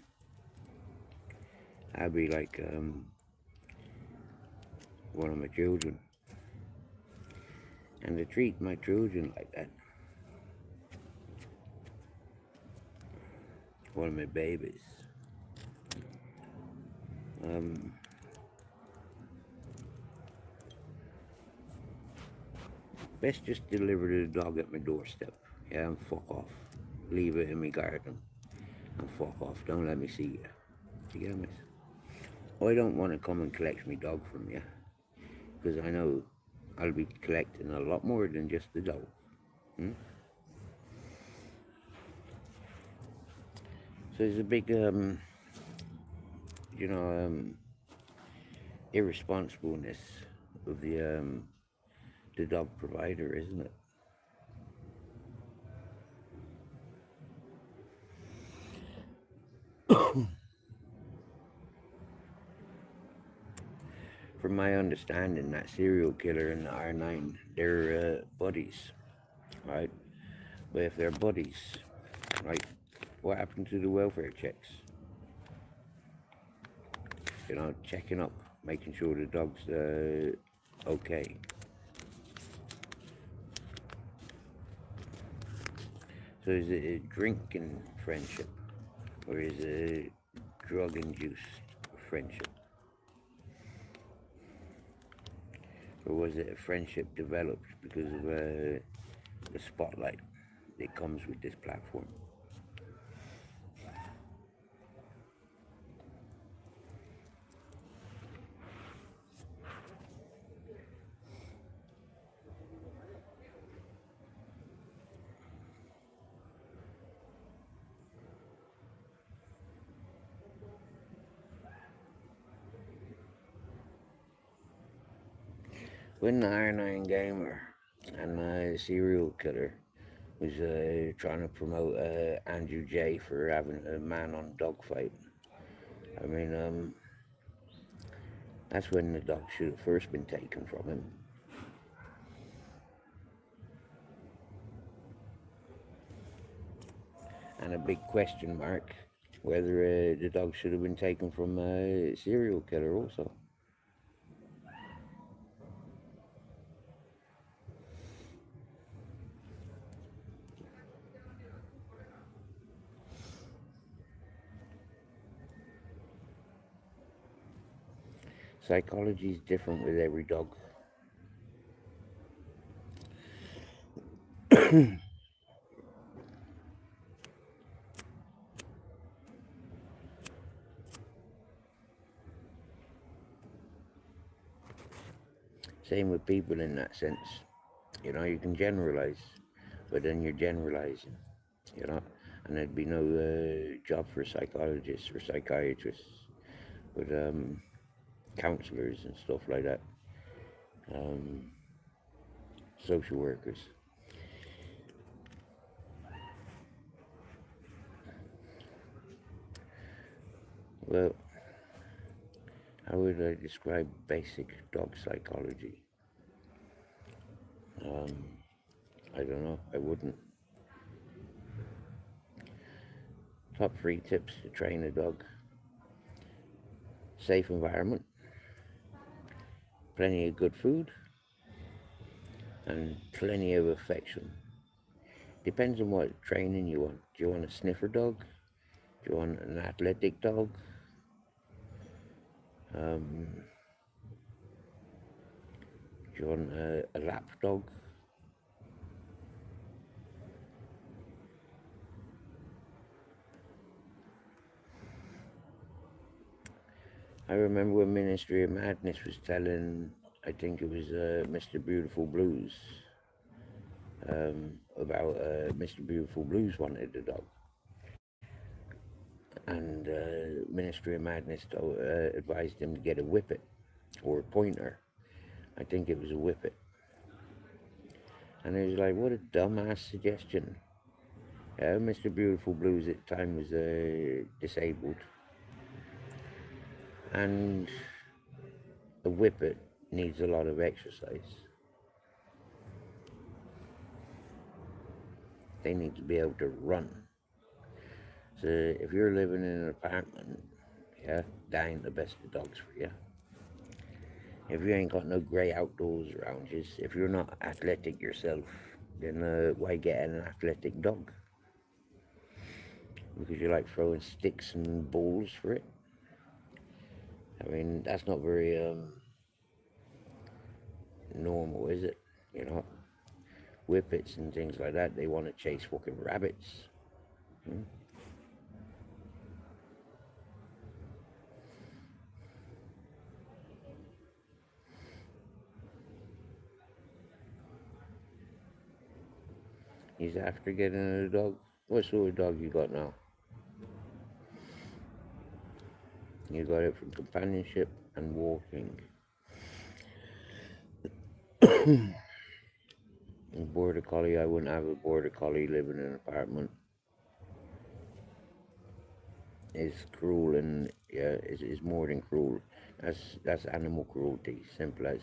I'd be like one of my children. And to treat my children like that, one of my babies, best just deliver the dog at my doorstep. Yeah, and fuck off. Leave it in my garden and fuck off. Don't let me see you. You get me? I don't want to come and collect my dog from you, because I know I'll be collecting a lot more than just the dog. Hmm? So there's a big, you know, irresponsibleness of the dog provider, isn't it? From my understanding, that serial killer and the R9, they're buddies, right? But if they're buddies, right, what happened to the welfare checks? You know, checking up, making sure the dog's okay. So is it a drinking friendship, or is it a drug-induced friendship? Or was it a friendship developed because of the spotlight that comes with this platform? When the R9 gamer and the serial killer was trying to promote Andrew J for having a man on dog fight, I mean, that's when the dog should have first been taken from him. And a big question mark whether the dog should have been taken from a serial killer also. Psychology is different with every dog. Same with people in that sense. You know, you can generalize, but then you're generalizing, you know, and there'd be no job for psychologists or psychiatrists, but counselors and stuff like that, um, social workers. Well, how would I describe basic dog psychology? Um, I don't know. I wouldn't. Top three tips to train a dog: safe environment, plenty of good food, and plenty of affection. Depends on what training you want. Do you want a sniffer dog? Do you want an athletic dog? Um, do you want a lap dog? I remember when Ministry of Madness was telling, I think it was Mr. Beautiful Blues, about Mr. Beautiful Blues wanted a dog. And Ministry of Madness advised him to get a whippet or a pointer. I think it was a whippet. And he was like, what a dumbass suggestion. Mr. Beautiful Blues at the time was disabled. And a whippet needs a lot of exercise. They need to be able to run. So if you're living in an apartment, yeah, that ain't the best of dogs for you. If you ain't got no grey outdoors around you, if you're not athletic yourself, then why get an athletic dog? Because you like throwing sticks and balls for it? I mean, that's not very normal, is it? You know, whippets and things like that, they want to chase fucking rabbits. Hmm? He's after getting a dog. What sort of dog you got now? You got it from companionship and walking. Border collie, I wouldn't have a border collie living in an apartment. It's cruel, and yeah, it's more than cruel. That's animal cruelty, simple as.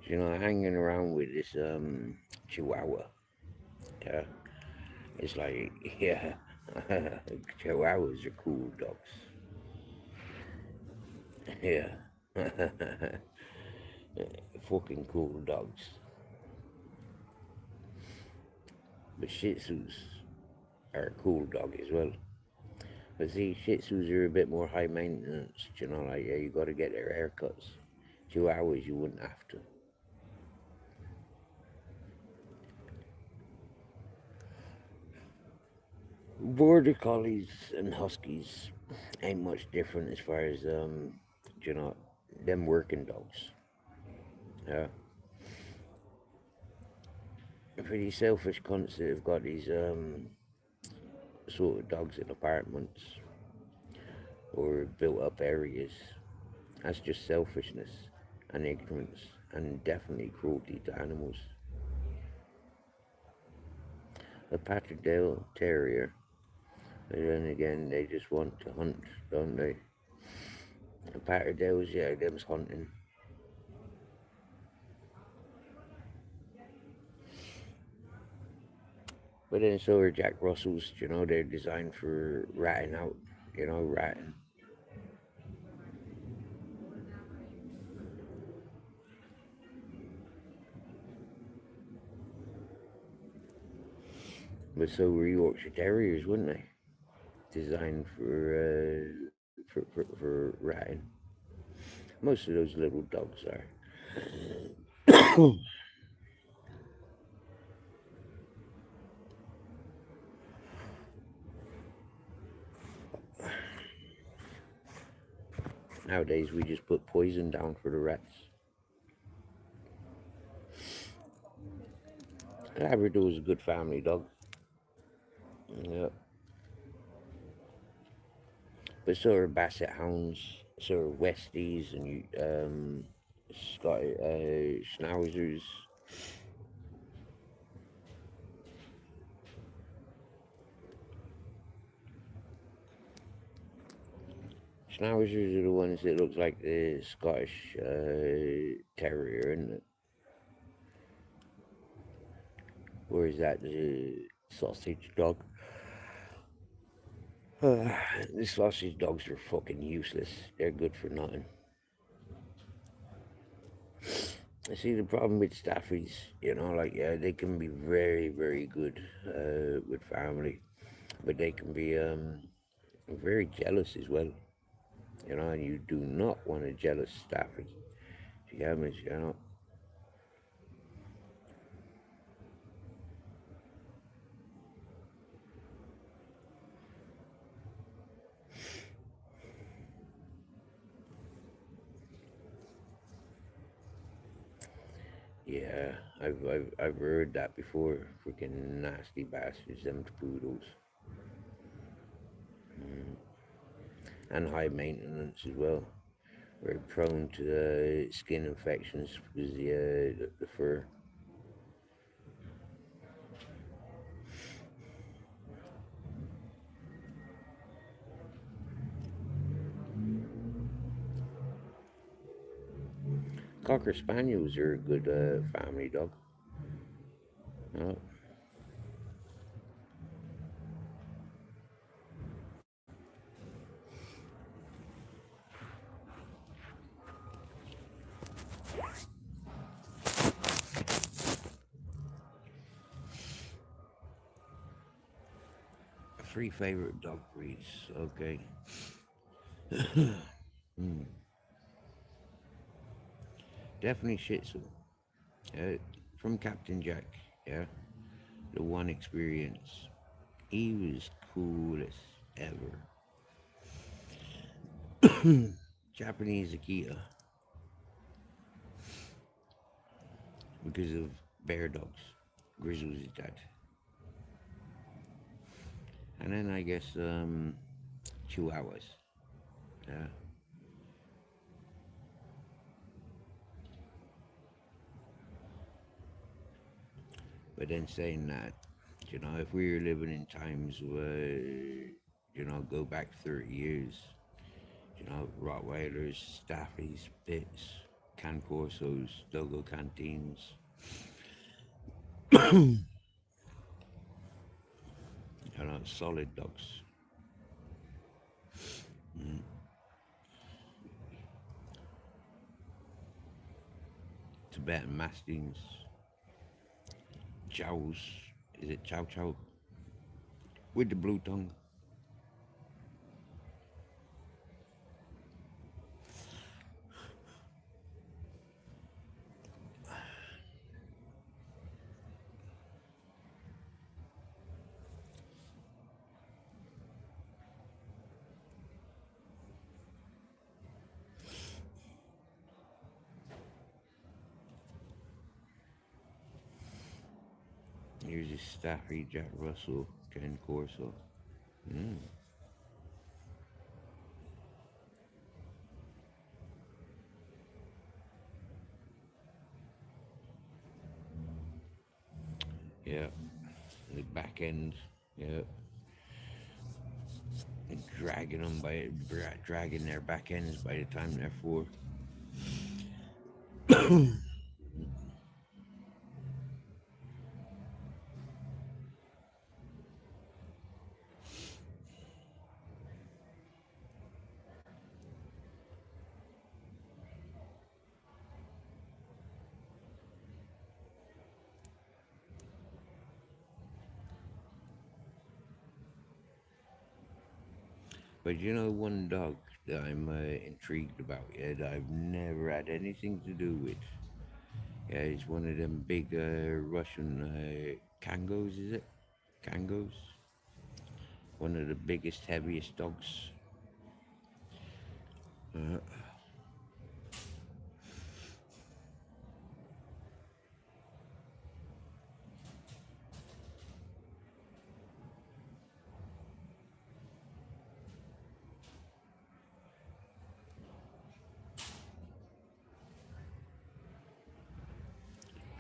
You know, hanging around with this Chihuahua. Yeah, it's like, yeah, Chihuahuas are cool dogs. Yeah, fucking cool dogs. But Shih Tzus are a cool dog as well. But see, Shih Tzus are a bit more high maintenance. You know, like, yeah, you got to get their haircuts. Chihuahuas, you wouldn't have to. Border collies and huskies ain't much different as far as you know, them working dogs. Yeah. For these selfish cunts that have got these sort of dogs in apartments or built up areas, that's just selfishness and ignorance and definitely cruelty to animals. A Patterdale Terrier, but then again, they just want to hunt, don't they? The Patterdales, yeah, them's hunting. But then so are Jack Russells, you know, they're designed for ratting out, you know, ratting. But so were Yorkshire Terriers, wouldn't they? Designed for ratting. Most of those little dogs are. Nowadays, we just put poison down for the rats. Labrador is a good family dog. Yeah. But so are Basset Hounds, so are Westies, and Schnauzers. Schnauzers are the ones that look like the Scottish Terrier, isn't it? Or is that the sausage dog? The sausage dogs are fucking useless. They're good for nothing. I see the problem with Staffies, you know, like, yeah, they can be very, very good with family, but they can be very jealous as well, you know, and you do not want a jealous Staffy. You get me, you know. Yeah, I've heard that before. Freaking nasty bastards, them poodles. And high maintenance as well. Very prone to skin infections because the fur. Cocker Spaniels are a good family dog. Uh, Three favorite dog breeds. Okay. Mm. Definitely Shih Tzu. From Captain Jack. Yeah. The one experience. He was cool as ever. Japanese Akita because of bear dogs. Grizzly's his dad. And then I guess Chihuahuas. Yeah. But then saying that, you know, if we were living in times where, you know, go back 30 years, you know, Rottweilers, Staffies, Pits, Can Corsos, Dogo Canteens, you know, solid dogs. Mm. Tibetan Mastiffs, Chows, is it Chow Chow? With the blue tongue. Here's a Staffy, Jack Russell, Ken Corso. Mm. Yeah, the back end. Yeah, dragging them by dragging their back ends by the time they're four. But one dog that I'm intrigued about, yeah, that I've never had anything to do with. Yeah, it's one of them big Russian Kangos, is it? Kangos? One of the biggest, heaviest dogs. Uh,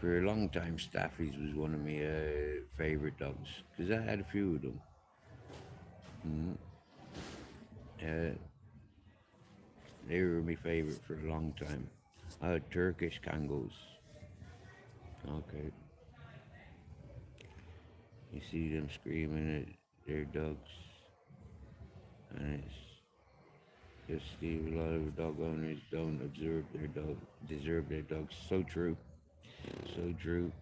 for a long time, Staffies was one of my favorite dogs because I had a few of them. Mm. Uh, they were my favorite for a long time. I had Turkish Kangos. Okay, you see them screaming at their dogs, and it's just Steve. A lot of dog owners don't observe their dog, deserve their dogs. So true, so true.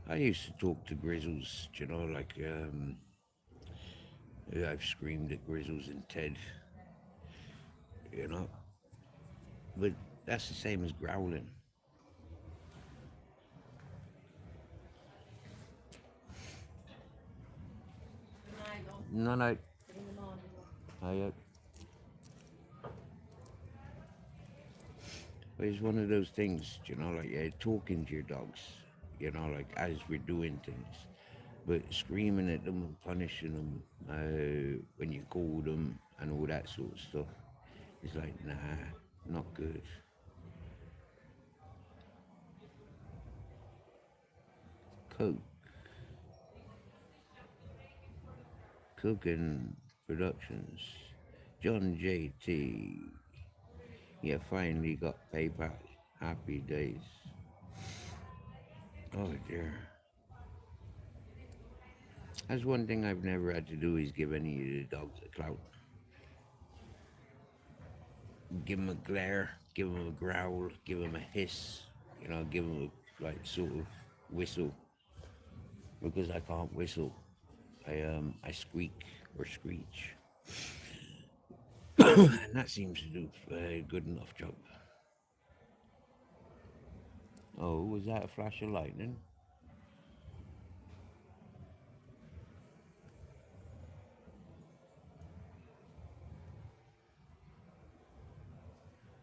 I used to talk to grizzles, like I've screamed at grizzles and Ted, you know, but that's the same as growling. No, no, it's one of those things, like talking to your dogs, like as we're doing things, but screaming at them and punishing them when you call them and all that sort of stuff. It's like, nah, not good. Coke, Cooking Productions, John JT. Yeah, finally got PayPal. Happy days. Oh dear. That's one thing I've never had to do is give any of the dogs a clout. Give them a glare, give them a growl, give them a hiss, give them a sort of whistle because I can't whistle. I squeak or screech, and that seems to do a good enough job. Oh, was that a flash of lightning?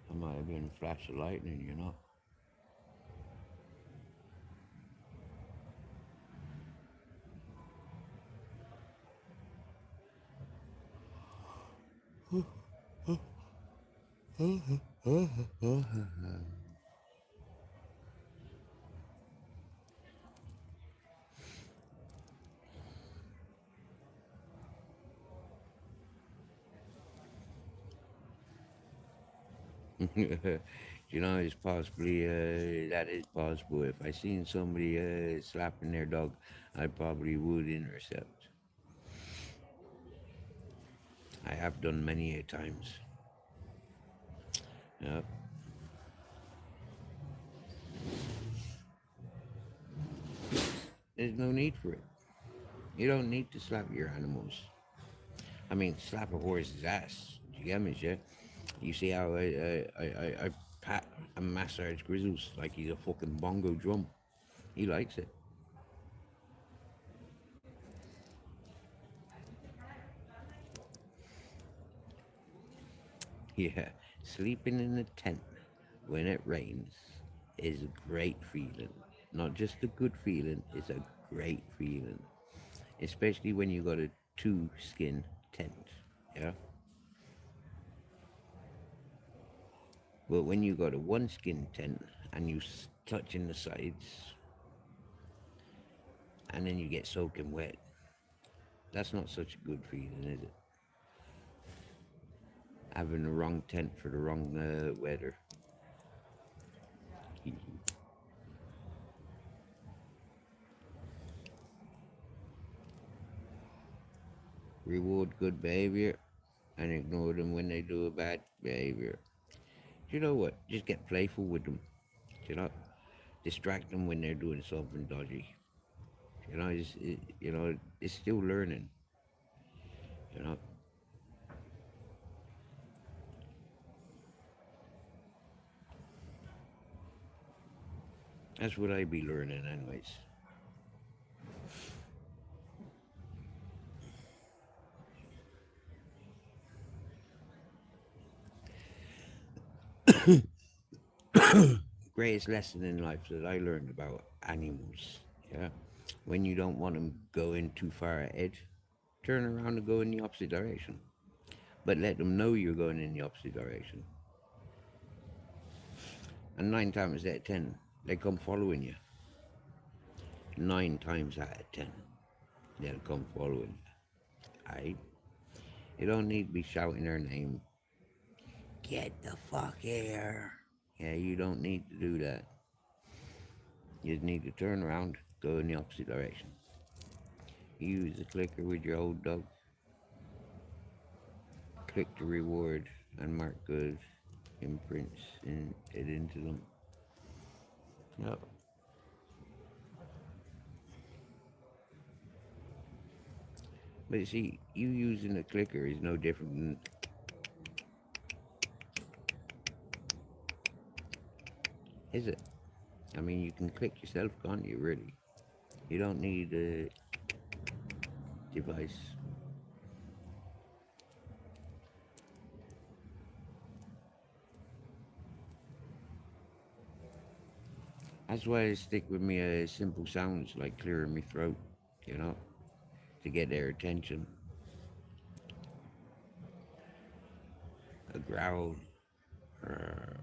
That might have been a flash of lightning. It's possibly that is possible. If I seen somebody slapping their dog, I probably would intercept. I have done many a times. Yep. There's no need for it. You don't need to slap your animals. I mean, slap a horse's ass. You get me, yeah? You see how I pat and massage Grizzles like he's a fucking bongo drum. He likes it. Yeah, sleeping in a tent when it rains is a great feeling. Not just a good feeling, it's a great feeling. Especially when you got a two skin tent. Yeah? But when you got a one skin tent and you touching the sides and then you get soaking wet, that's not such a good feeling, is it? Having the wrong tent for the wrong weather. Reward good behavior and ignore them when they do a bad behavior. You know what? Just get playful with them. You know, distract them when they're doing something dodgy. It's still learning. You know, that's what I be learning, anyways. Greatest lesson in life that I learned about animals. Yeah, when you don't want them going too far ahead, turn around and go in the opposite direction. But let them know you're going in the opposite direction. And 9 times out of 10, they come following you. 9 times out of 10, they'll come following you. Alright? You don't need to be shouting their name. Get the fuck here. Yeah, you don't need to do that. You just need to turn around, go in the opposite direction. Use the clicker with your old dog. Click the reward and mark good imprints and it into them. Yep. But you see, you using a clicker is no different than, is it? I mean, you can click yourself, can't you, really? You don't need a device. That's why I stick with me simple sounds like clearing my throat, you know, to get their attention. A growl. Uh,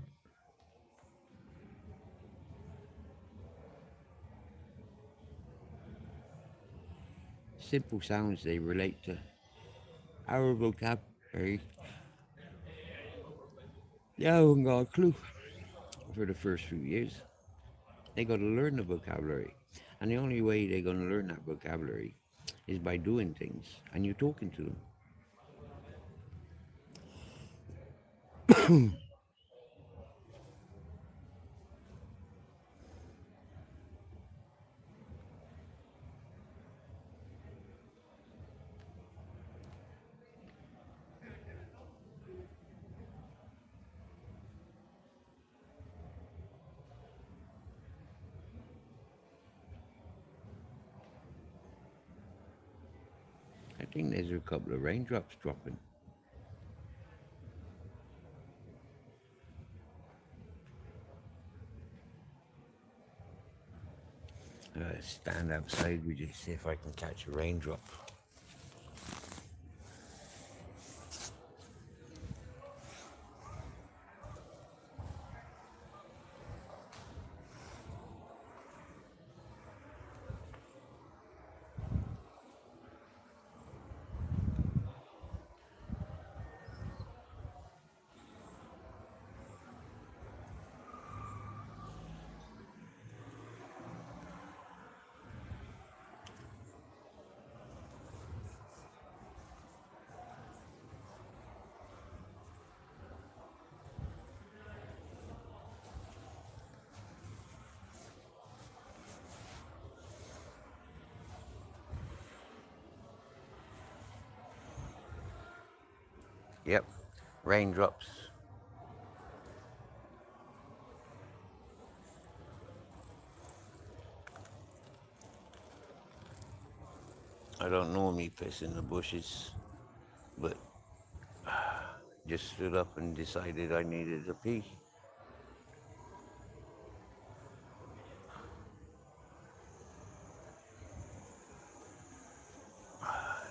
Simple sounds they relate to our vocabulary. They haven't got a clue for the first few years. They got to learn the vocabulary. And the only way they're going to learn that vocabulary is by doing things and you talking to them. I think there's a couple of raindrops dropping. Stand outside with you, see if I can catch a raindrop. Yep, raindrops. I don't normally piss in the bushes, but just stood up and decided I needed to pee.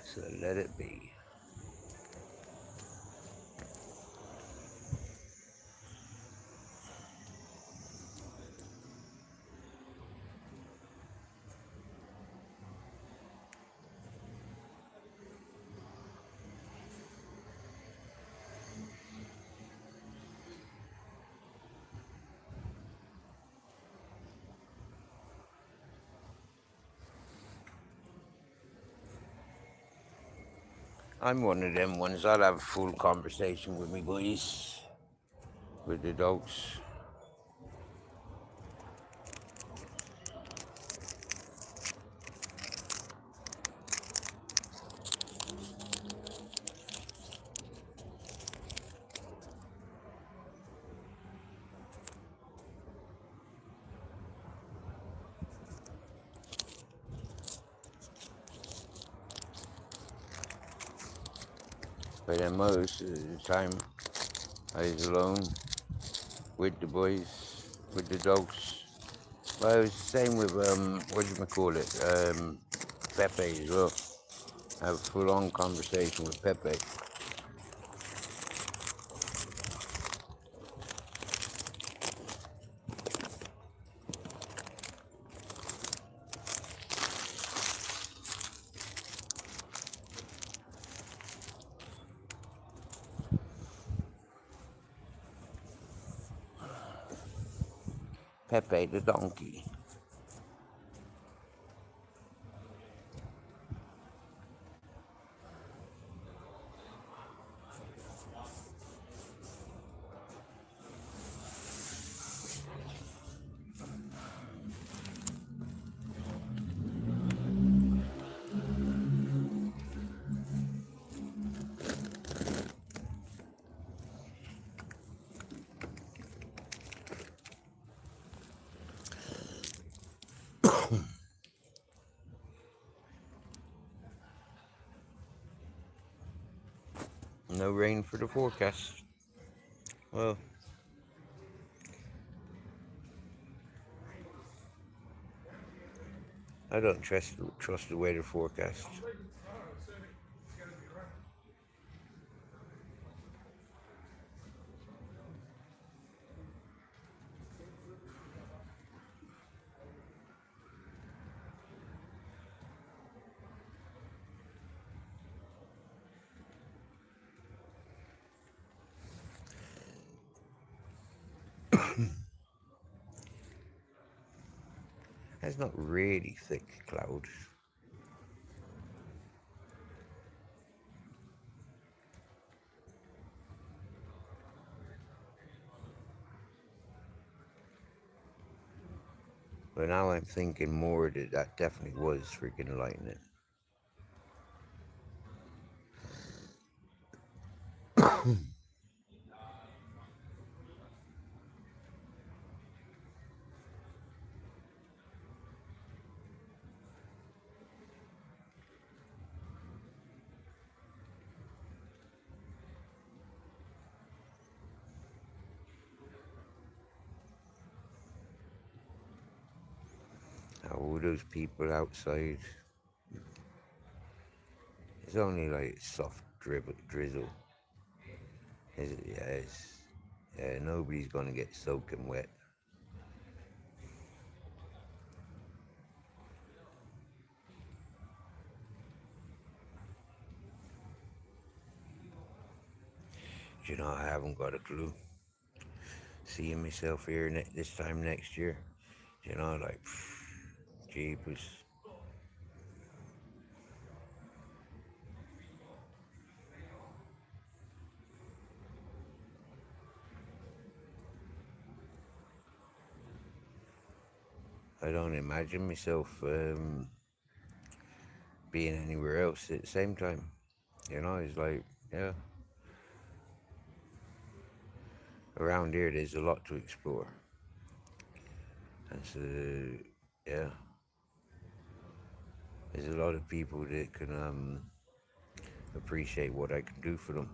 So let it be. I'm one of them ones. I'll have a full conversation with me boys. with the dogs. But then most of the time I was alone with the boys, with the dogs. Well, it was the same with, what do you call it, Pepe as well. I have a full-on conversation with Pepe. Pepe the donkey. No rain for the forecast. Well, I don't trust the weather forecast. It's not really thick clouds. But now I'm thinking more that definitely was freaking lightning. All those people outside. It's only like soft drizzle. Yeah, nobody's gonna get soaking wet. You know, I haven't got a clue. Seeing myself here this time next year, you know, like, jeepers. I don't imagine myself being anywhere else at the same time. You know, it's like, yeah, around here there's a lot to explore. And so, yeah, there's a lot of people that can appreciate what I can do for them.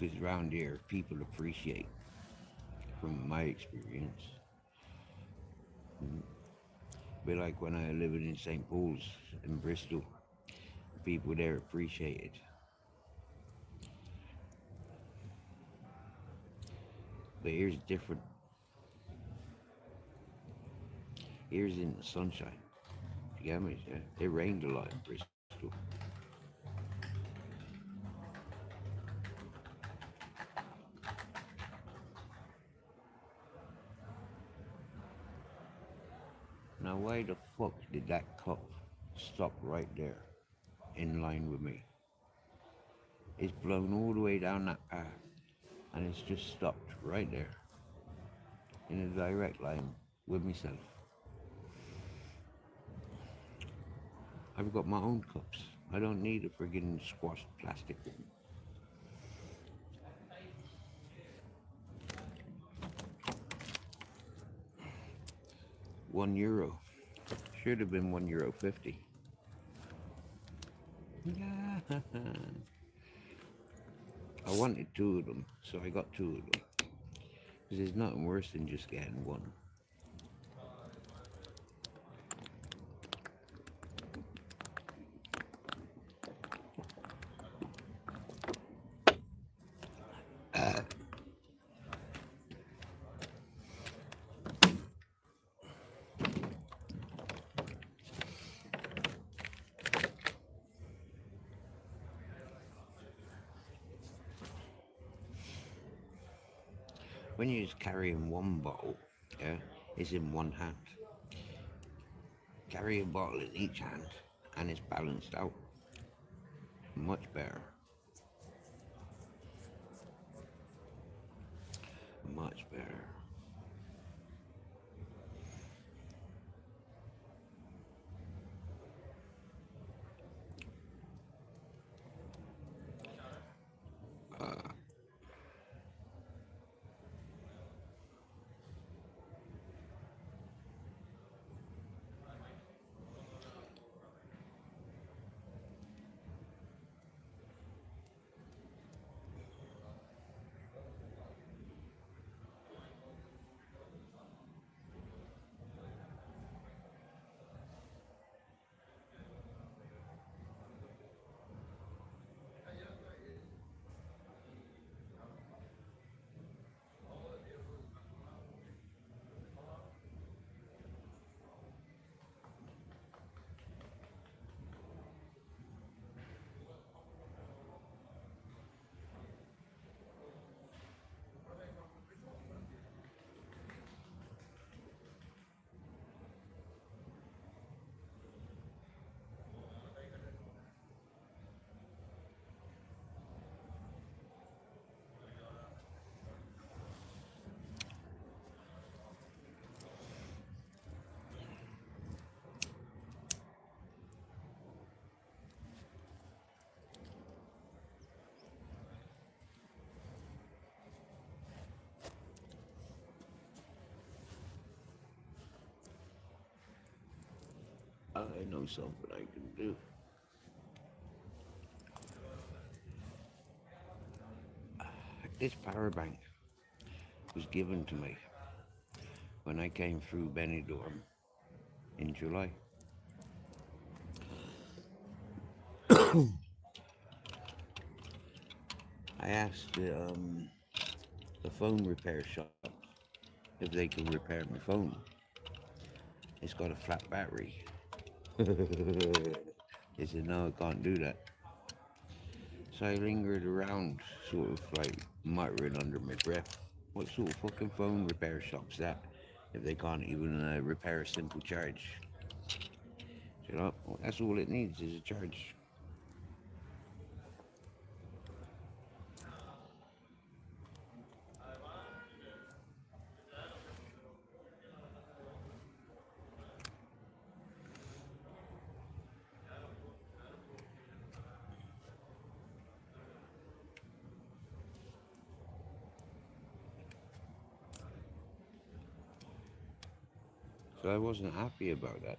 because around here people appreciate, from my experience. But like when I lived in St. Paul's in Bristol, people there appreciate it. But here's different. Here's in the sunshine. You get me? Yeah. It rained a lot in Bristol. Now why the fuck did that cup stop right there in line with me? It's blown all the way down that path and it's just stopped right there in a direct line with myself. I've got my own cups. I don't need a friggin' squashed plastic one. €1. Should have been €1.50. Yeah. I wanted two of them, so I got two of them. Because there's nothing worse than just getting one. When you're just carrying one bottle, yeah, it's in one hand. Carry a bottle in each hand, and it's balanced out. Much better. Much better. I know something I can do. This power bank was given to me when I came through Benidorm in July. I asked the phone repair shop if they could repair my phone. It's got a flat battery. They said, no, I can't do that. So I lingered around, sort of like muttering under my breath, what sort of fucking phone repair shop's that if they can't even repair a simple charge? You know, well, that's all it needs is a charge. So I wasn't happy about that.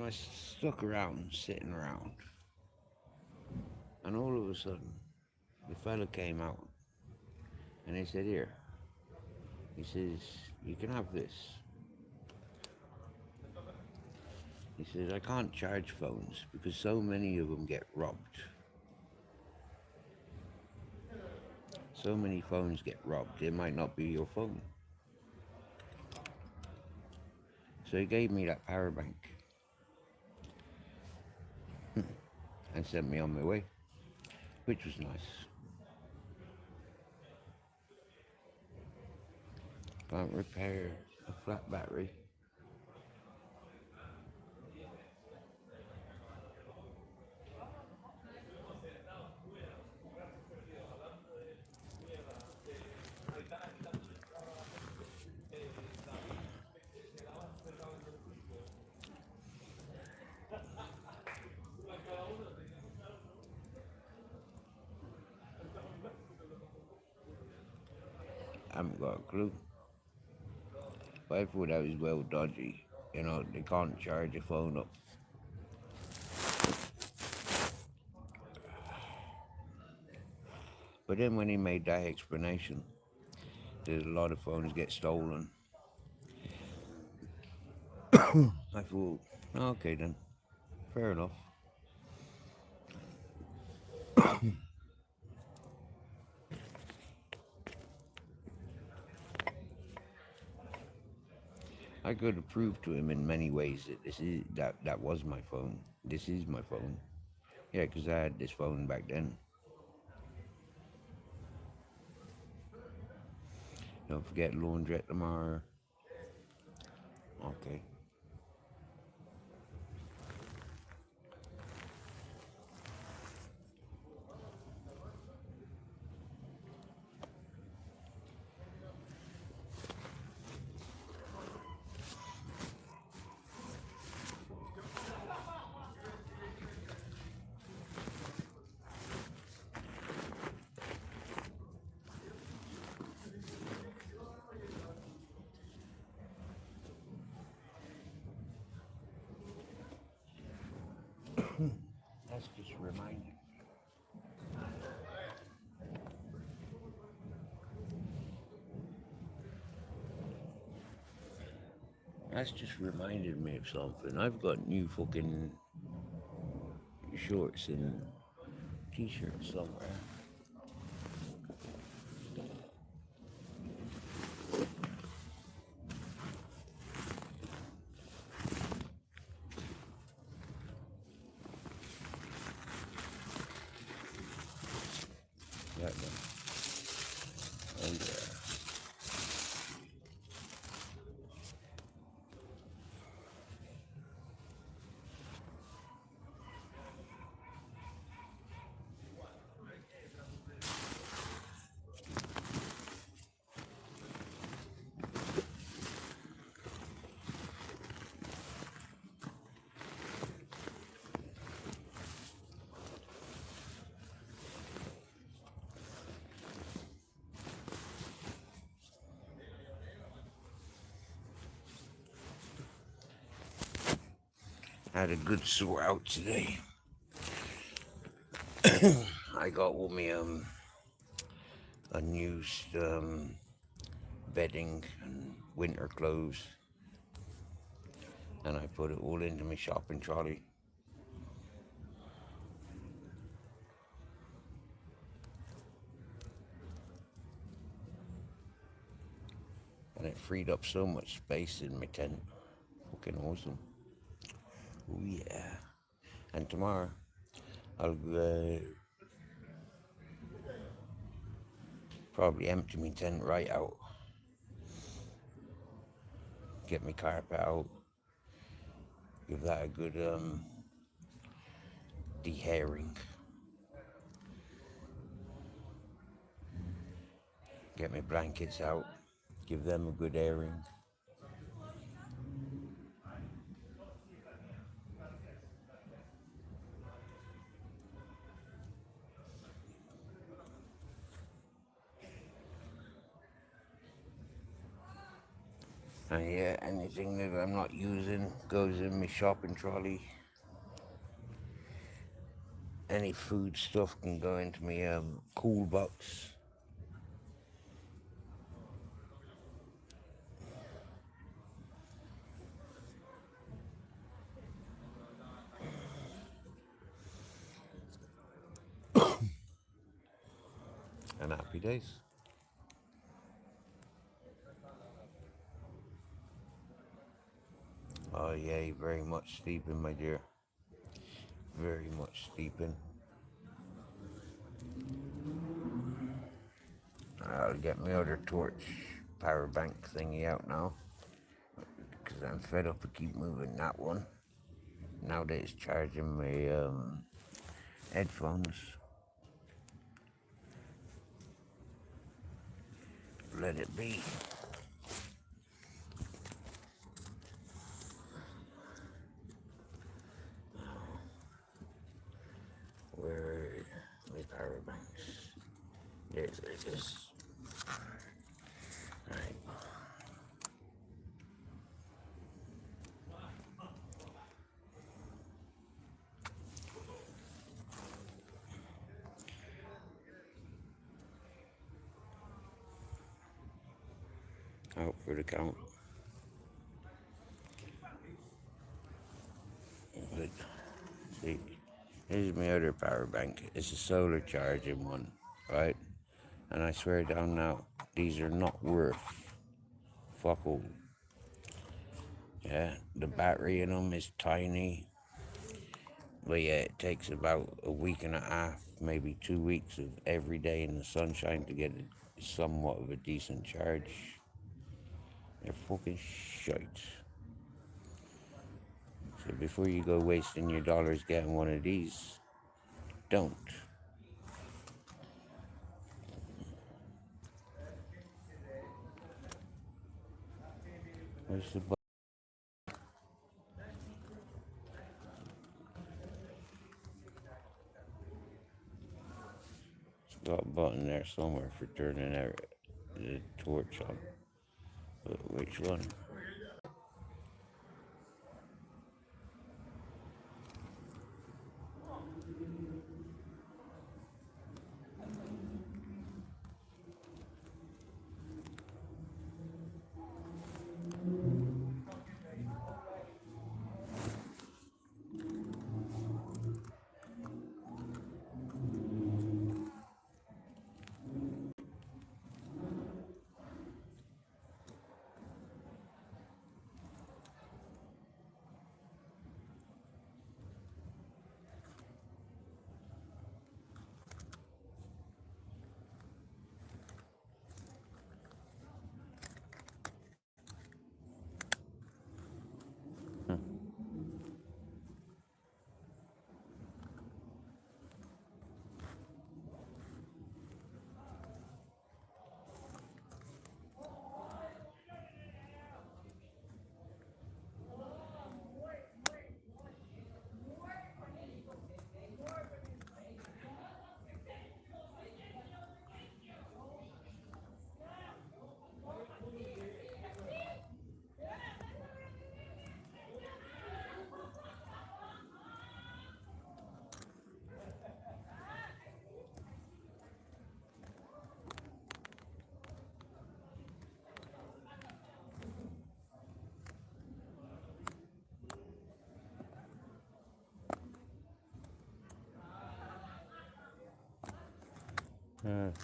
I stuck around, sitting around, and all of a sudden, the fella came out and he said, "Here," he says, "you can have this." He says, "I can't charge phones because so many of them get robbed. So many phones get robbed, it might not be your phone." So he gave me that power bank and sent me on my way, which was nice. Can't repair a flat battery. I haven't got a clue. But I thought that was well dodgy. You know, they can't charge a phone up. But then when he made that explanation, there's a lot of phones get stolen. I thought, okay then, fair enough. I could have proved to him in many ways that that was my phone. This is my phone. Yeah, because I had this phone back then. Don't forget laundrette tomorrow. Okay. That's just reminded. That's just reminded me of something. I've got new fucking shorts and t-shirts somewhere. That one. Oh yeah. I had a good sore out today. I got all my unused bedding and winter clothes, and I put it all into my shopping trolley. And it freed up so much space in my tent. Fucking awesome. Oh yeah. And tomorrow I'll probably empty my tent right out. Get my carpet out. Give that a good dehairing. Get my blankets out. Give them a good airing. And yeah, anything that I'm not using goes in my shopping trolley. Any food stuff can go into my cool box. And happy days. Oh yeah, very much sleeping, my dear. Very much sleeping. I'll get my other torch power bank thingy out now, because I'm fed up of keep moving that one. Now that it's charging my headphones. Let it be. Where are my power banks? There's this. Right. Out for the count. But, see, here's my other power bank. It's a solar charging one, right? And I swear down now, these are not worth fuck all. Yeah, the battery in them is tiny. But yeah, it takes about a week and a half, maybe 2 weeks of every day in the sunshine to get somewhat of a decent charge. They're fucking shite. So before you go wasting your dollars getting one of these, don't. Where's the button? It's got a button there somewhere for turning the torch on. But which one?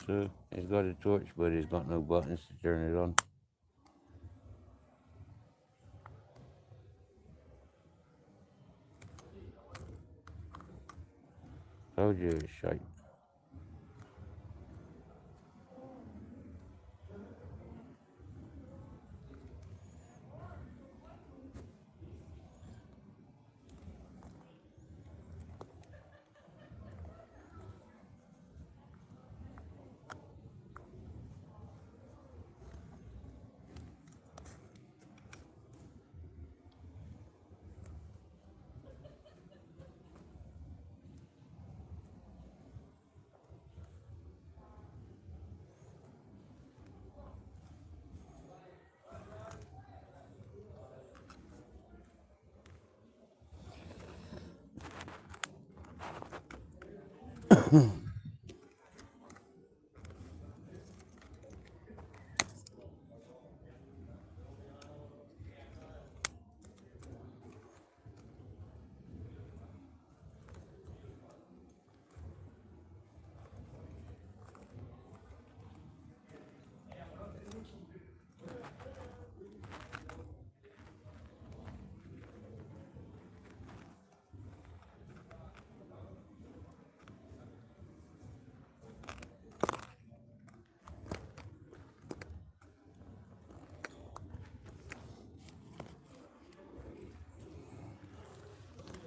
So it's got a torch, but it's got no buttons to turn it on. Told you it's shite.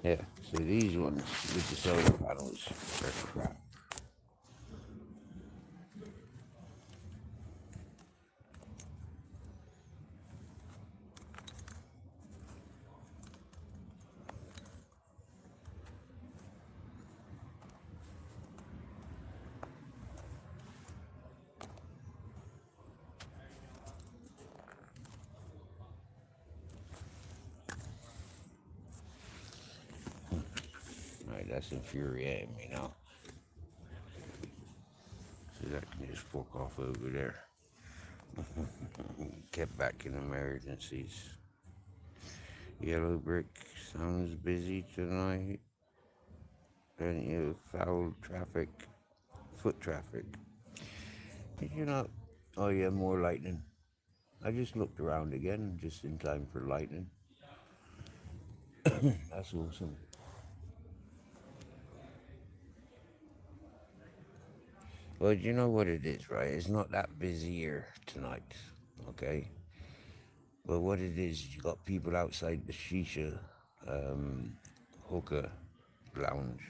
Yeah, see these ones with the solar panels, they're crap. Right, that's infuriating me now. So that can just fuck off over there. Get back in emergencies. Yellow brick sounds busy tonight. Plenty of foul traffic, foot traffic. Did you not? Oh yeah, more lightning. I just looked around again, just in time for lightning. That's awesome. Well, you know what it is, right? It's not that busy here tonight, okay? But what it is, you got people outside the shisha hookah lounge,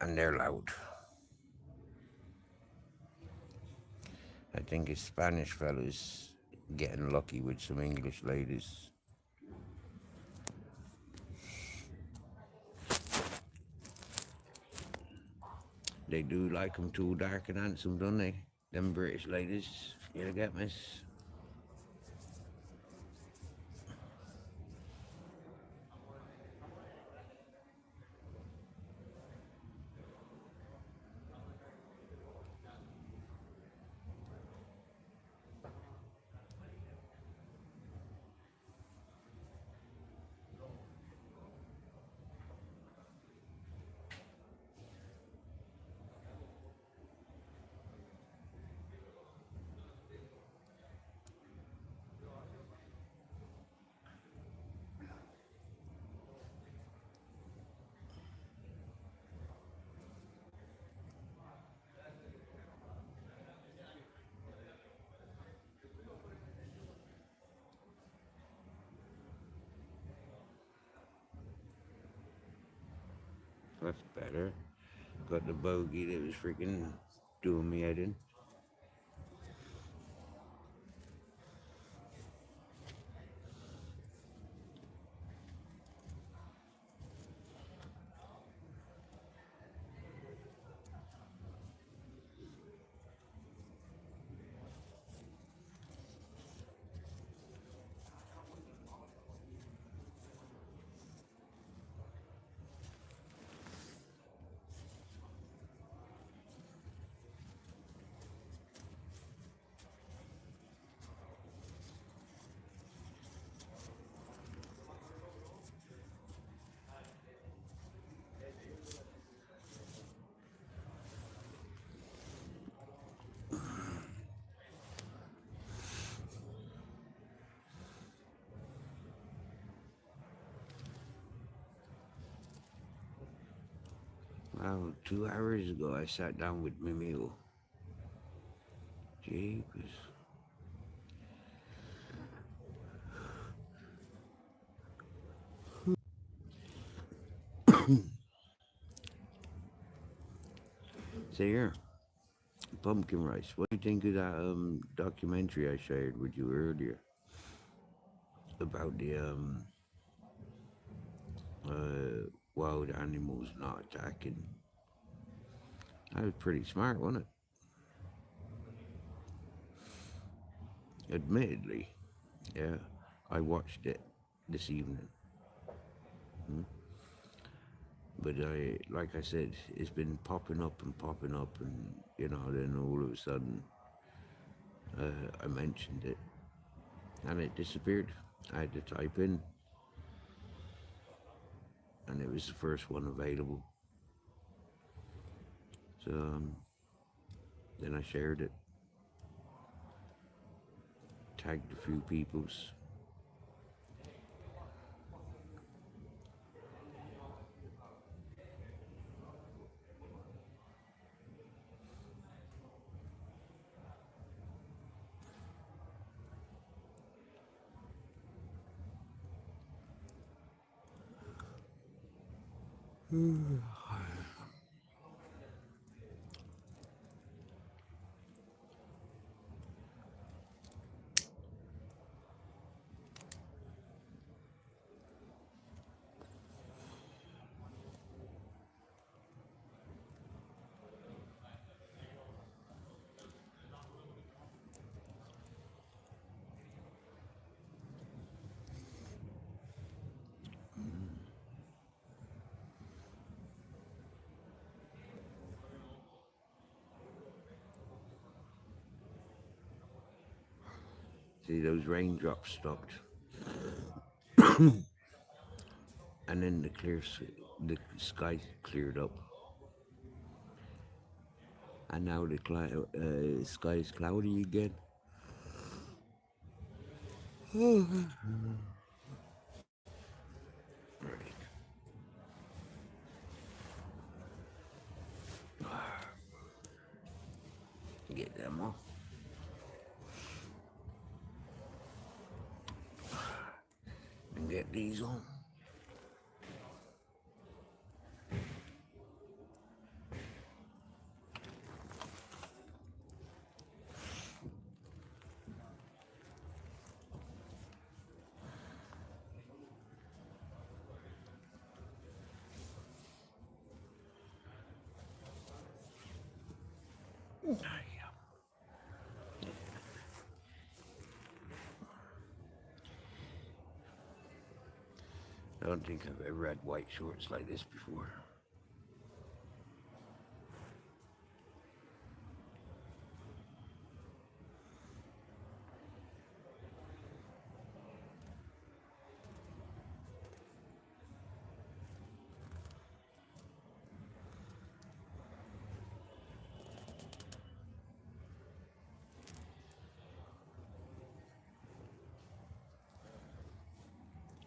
and they're loud. I think it's Spanish fellas getting lucky with some English ladies. They do like 'em too dark and handsome, don't they? Them British ladies, you get me? That's better. Got the bogey that was freaking doing me head in. Wow, 2 hours ago I sat down with my meal. Jeepers. So here, pumpkin rice. What do you think of that documentary I shared with you earlier about the wild animals not attacking? That was pretty smart, wasn't it? Admittedly, yeah. I watched it this evening. But like I said, it's been popping up and popping up, and then all of a sudden, I mentioned it, and it disappeared. I had to type in, and it was the first one available. So then I shared it, tagged a few peoples. See, those raindrops stopped, and then the sky cleared up, and now the sky is cloudy again. Right. Get them off and get these on. I don't think I've ever had white shorts like this before.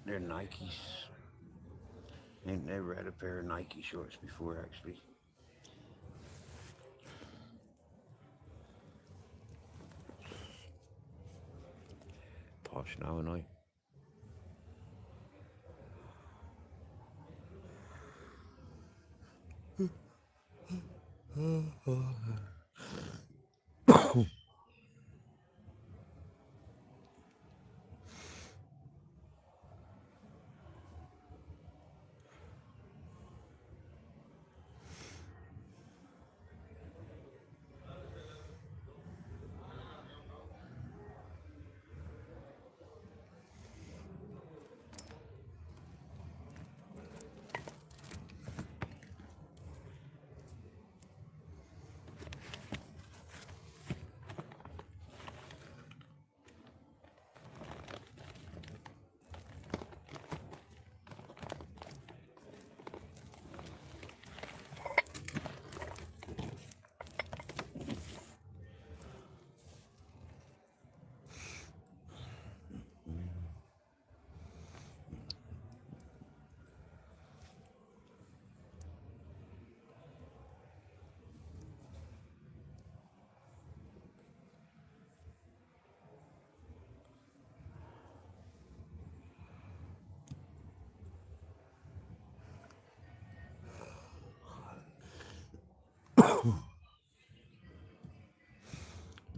They're Nikes. I've never had a pair of Nike shorts before, actually. Posh now, and I.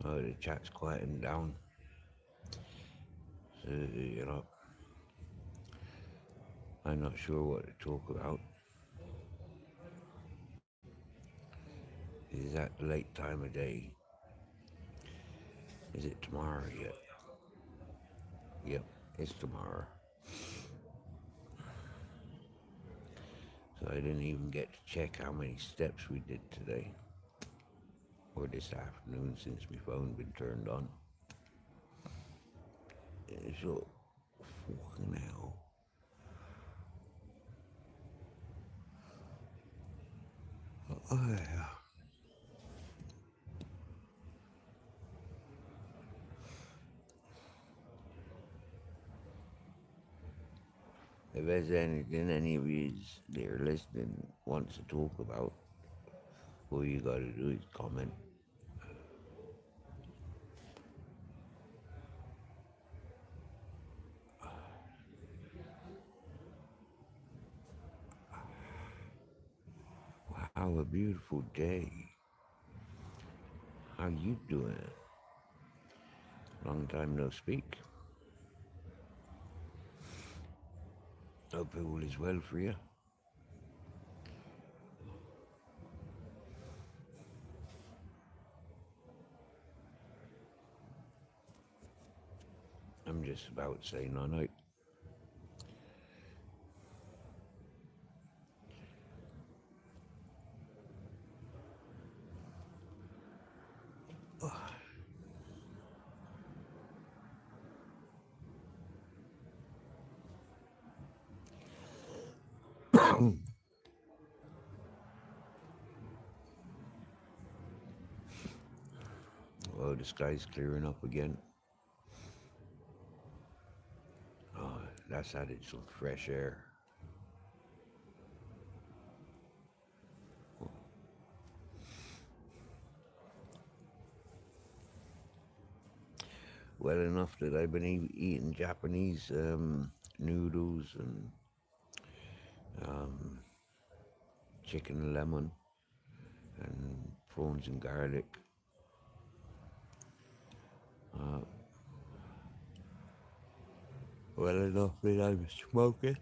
Oh, the chat's quieting down. So, I'm not sure what to talk about. Is that the late time of day? Is it tomorrow yet? Yep, it's tomorrow. So I didn't even get to check how many steps we did today or this afternoon since my phone been turned on. So, fucking hell. Oh, yeah. If there's anything any of you that are listening wants to talk about, all you gotta do is comment. Wow, a beautiful day. How you doing? Long time no speak. Hope all is well for you. I'm just about saying no night. Oh, the sky's clearing up again. Oh, that's added some fresh air. Well enough that I've been eating Japanese noodles and chicken and lemon and prawns and garlic. Well enough that I'm smoking.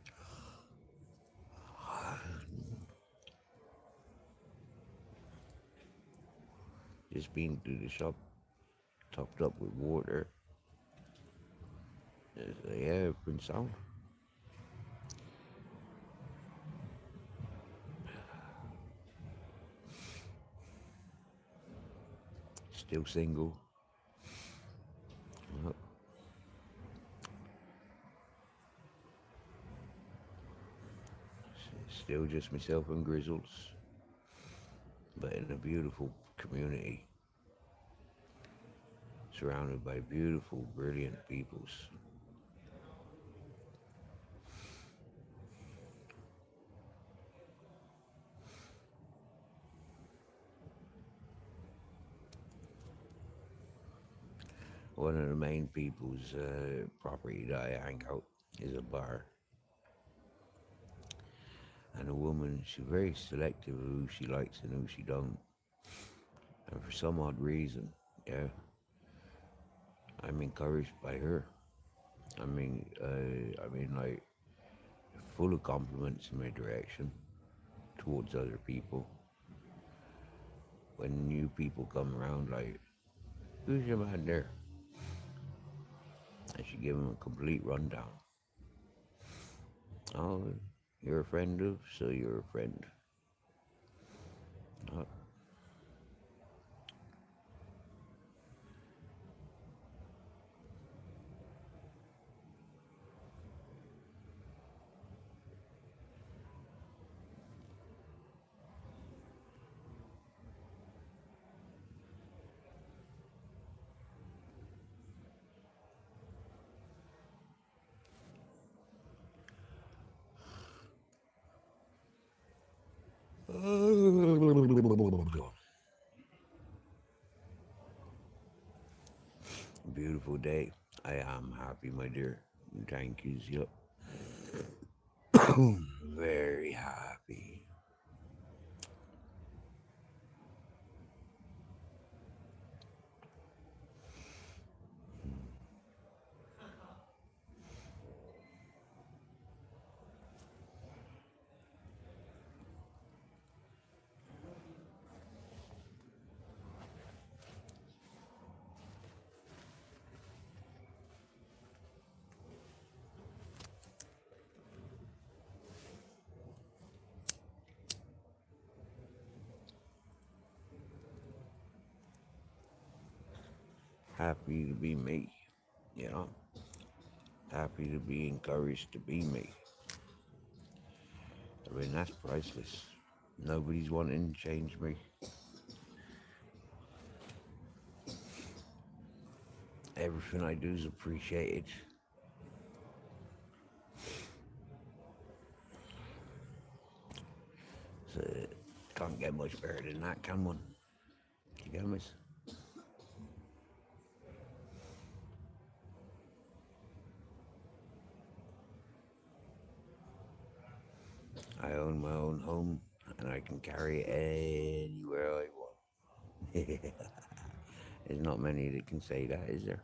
Just been to the shop, topped up with water. Yeah, it's been sound. Still single. Uh, Still just myself and Grizzles. But in a beautiful community. Surrounded by beautiful, brilliant peoples. One of the main people's property that I hang out is a bar. And a woman, she's very selective of who she likes and who she don't. And for some odd reason, yeah, I'm encouraged by her. Like, full of compliments in my direction towards other people. When new people come around, like, who's your man there? And she give them a complete rundown. Oh, you're a friend of, so you're a friend. Uh, Beautiful day. I am happy, my dear. Thank you. Yep. Very happy. happy to be me, you know, happy to be encouraged to be me. I mean, that's priceless. Nobody's wanting to change me. Everything I do is appreciated. So, can't get much better than that, can one? You get me? I own my own home and I can carry it anywhere I want. There's not many that can say that, is there?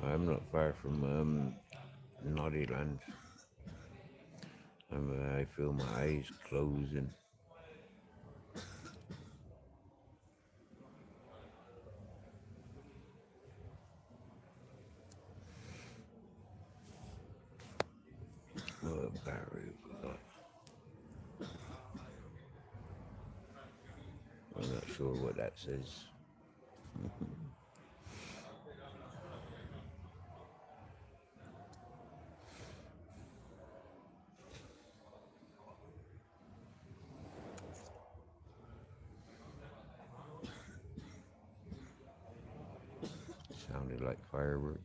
I'm not far from Naughty Land. I feel my eyes closing. Barry, I'm not sure what that says. Sounded like fireworks.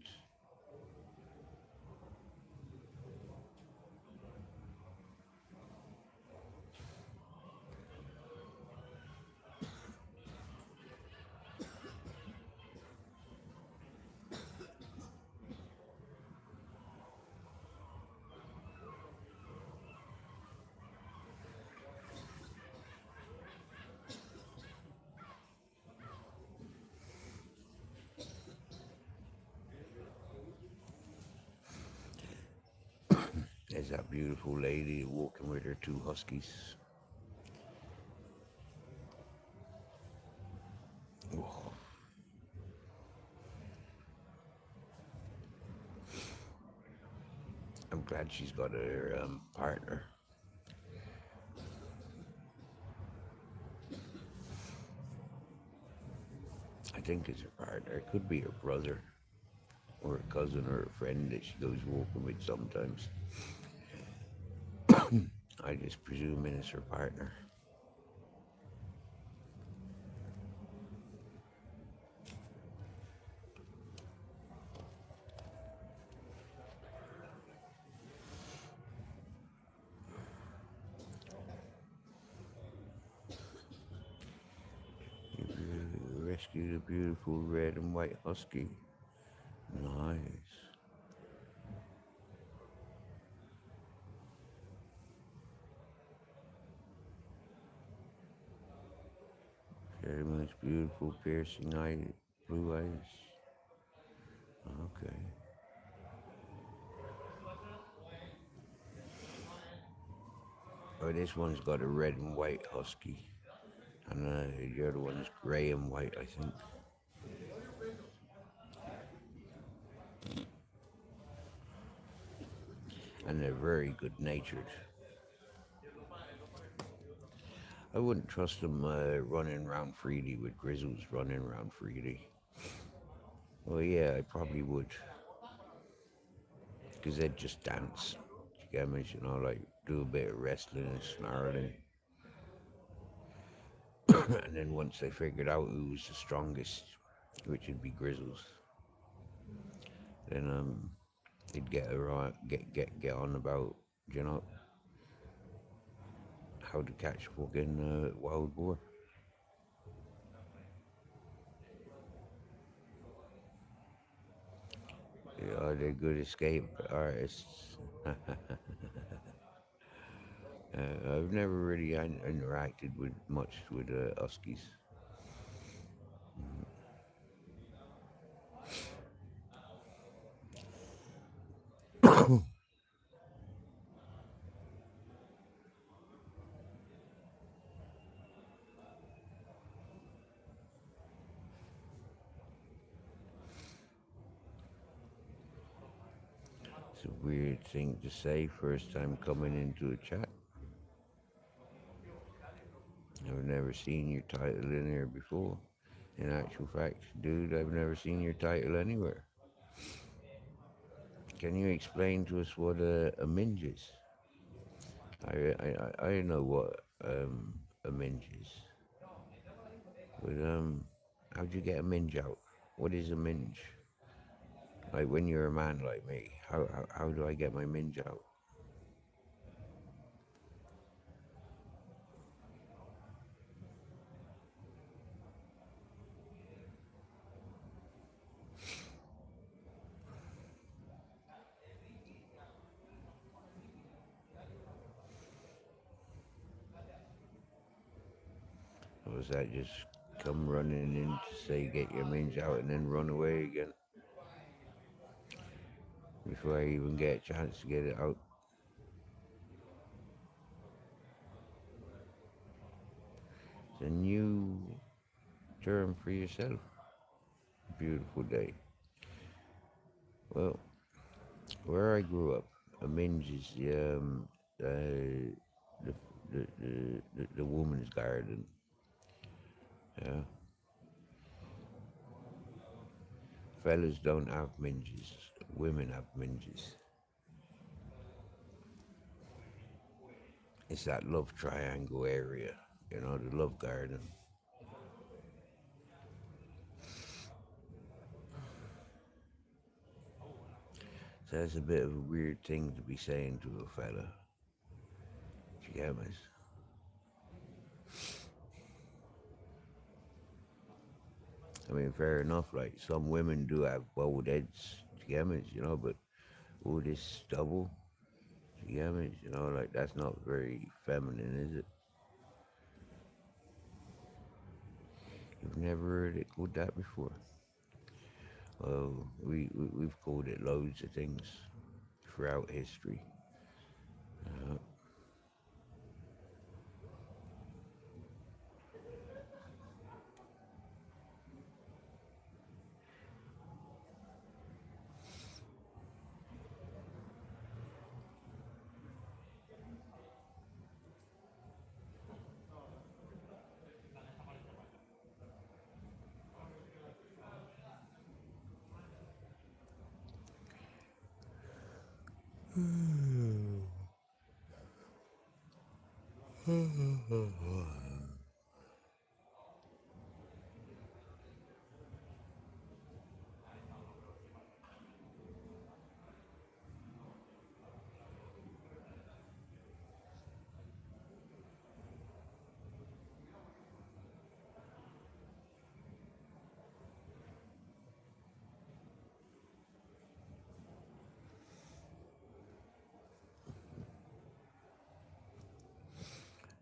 There's that beautiful lady walking with her two huskies. Oh, I'm glad she's got her partner. I think it's her partner. It could be her brother or a cousin or a friend that she goes walking with sometimes. I just presume it's her partner. You rescued a beautiful red and white husky. Nice. Very much beautiful, piercing eye, blue eyes. Okay. Oh, this one's got a red and white husky, and the other one's gray and white, I think. And they're very good natured. I wouldn't trust them running around freely with grizzles running around freely. Well, yeah, I probably would, because they'd just dance. You get me? You know, like do a bit of wrestling and snarling. And then once they figured out who was the strongest, which would be grizzles, then they'd get around, get on about, you know, how to catch fucking wild boar. Yeah, they're good escape artists. I've never really interacted with much with huskies. It's a weird thing to say first time coming into a chat. I've never seen your title in here before. In actual fact, dude, I've never seen your title anywhere. Can you explain to us what a minge is? I know what a minge is, but how'd you get a minge out? What is a minge? Like when you're a man like me, how do I get my minge out? Or does that just come running in to say get your minge out and then run away again before I even get a chance to get it out? It's a new term for yourself. Beautiful day. Well, where I grew up, a minge is the, the woman's garden. Yeah, fellas don't have minges. Women have minges. It's that love triangle area, you know, the love garden. So that's a bit of a weird thing to be saying to a fella. You get me? I mean, fair enough. Like some women do have bald heads. You get me? You know, but all this stubble. You get me? You know, like that's not very feminine, is it? You've never heard it called that before. Well, we've called it loads of things throughout history.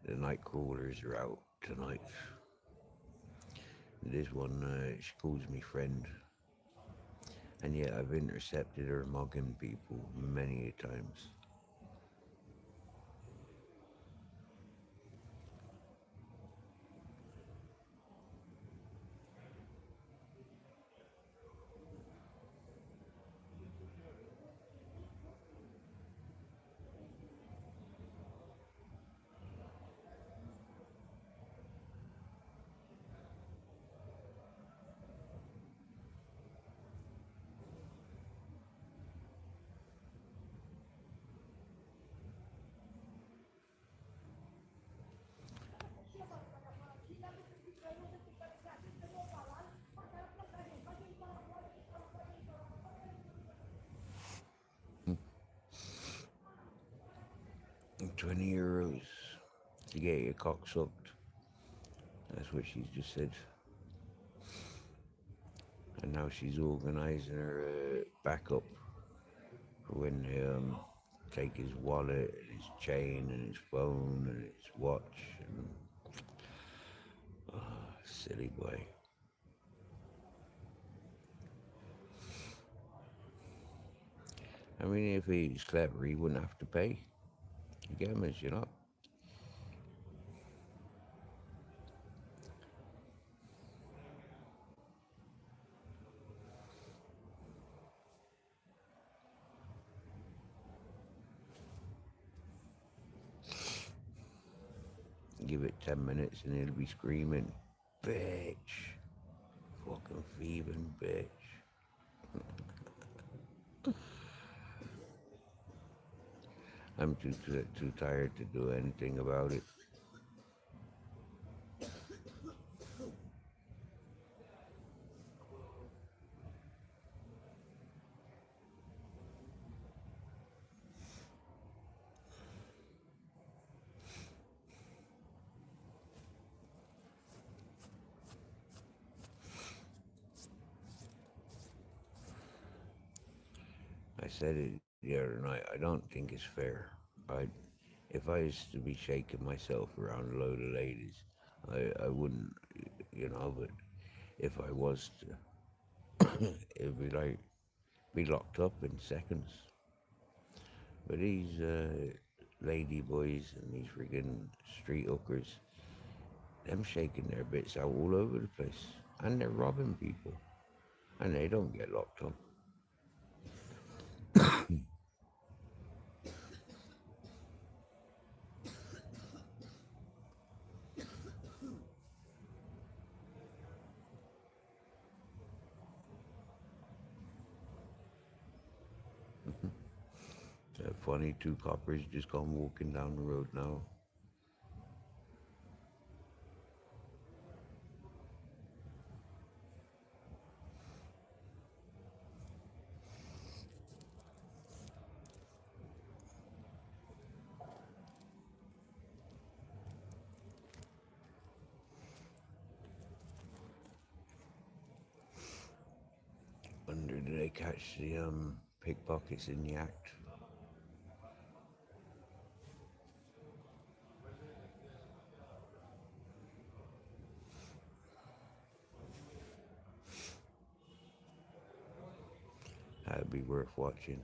The night crawlers are out tonight. This one, she calls me friend, and yet I've intercepted her mugging people many times. to get your cock sucked. That's what she's just said. And now she's organising her backup for when they take his wallet and his chain and his phone and his watch. And silly boy. I mean, if he's clever, he wouldn't have to pay. You get him as you know. Give it 10 minutes and he'll be screaming, bitch. Fucking thieving bitch. I'm too tired to do anything about it. I said it the other night. I don't think it's fair. If I was to be shaking myself around a load of ladies, I wouldn't, but if I was to, it'd be like, be locked up in seconds. But these lady boys and these friggin' street hookers, them shaking their bits out all over the place. And they're robbing people. And they don't get locked up. Funny, two coppers just come walking down the road now. Wonder did they catch the pickpockets in the act? That'd be worth watching.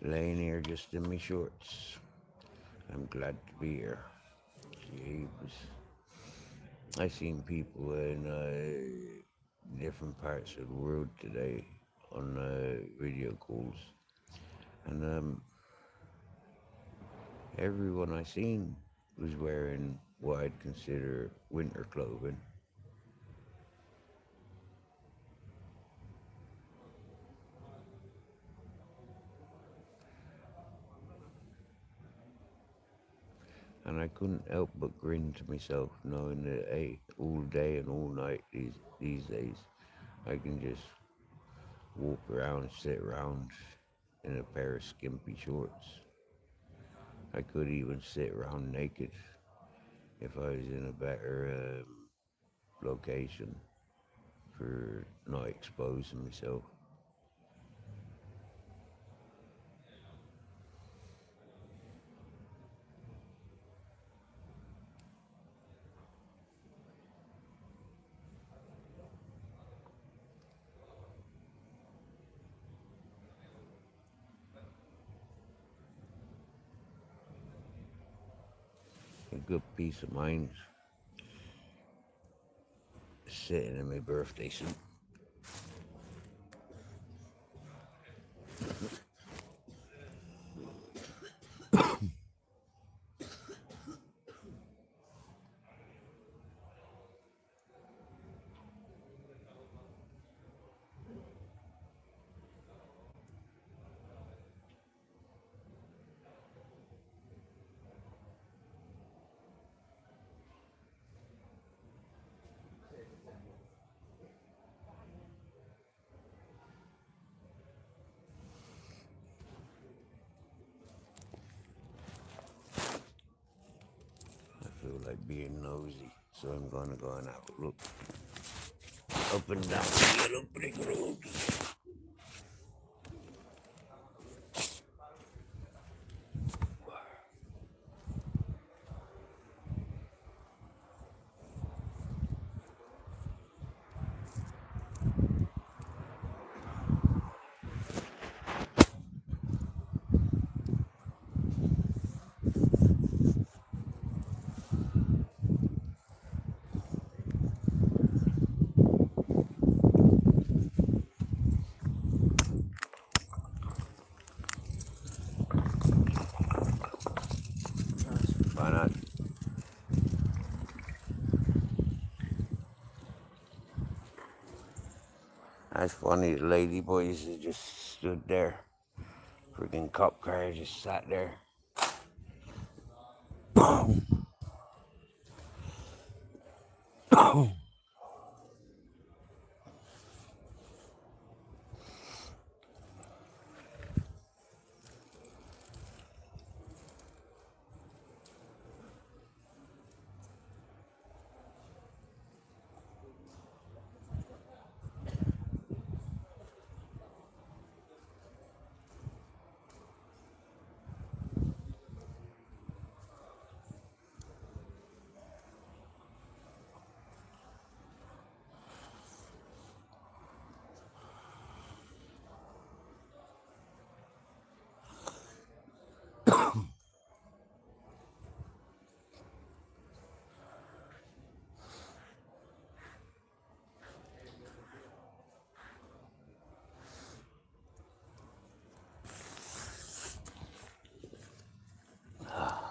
Laying here just in my shorts. I'm glad to be here. Jeebus. I seen people in different parts of the world today on video calls, and everyone I seen was wearing what I'd consider winter clothing. And I couldn't help but grin to myself, knowing that, hey, all day and all night these days, I can just walk around, sit around in a pair of skimpy shorts. I could even sit around naked if I was in a better location. for not exposing myself. A good piece of mind sitting in my birthday suit. I feel like being nosy, so I'm gonna go and have a look up and down the yellow brick road. Why not? That's funny, the lady boys that just stood there. Freaking cop car just sat there.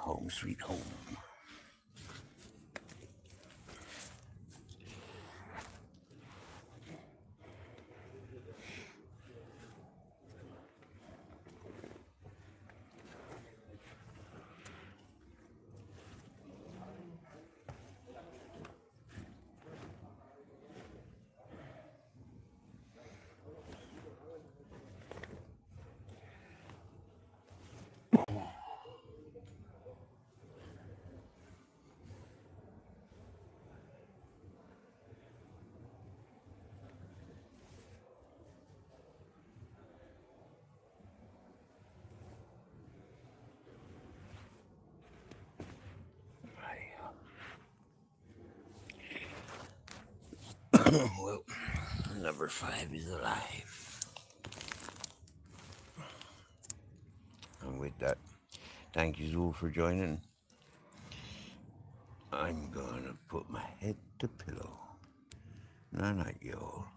Home sweet home. Well, number 5 is alive. And with that, thank you all for joining. I'm gonna put my head to pillow. Night night, y'all.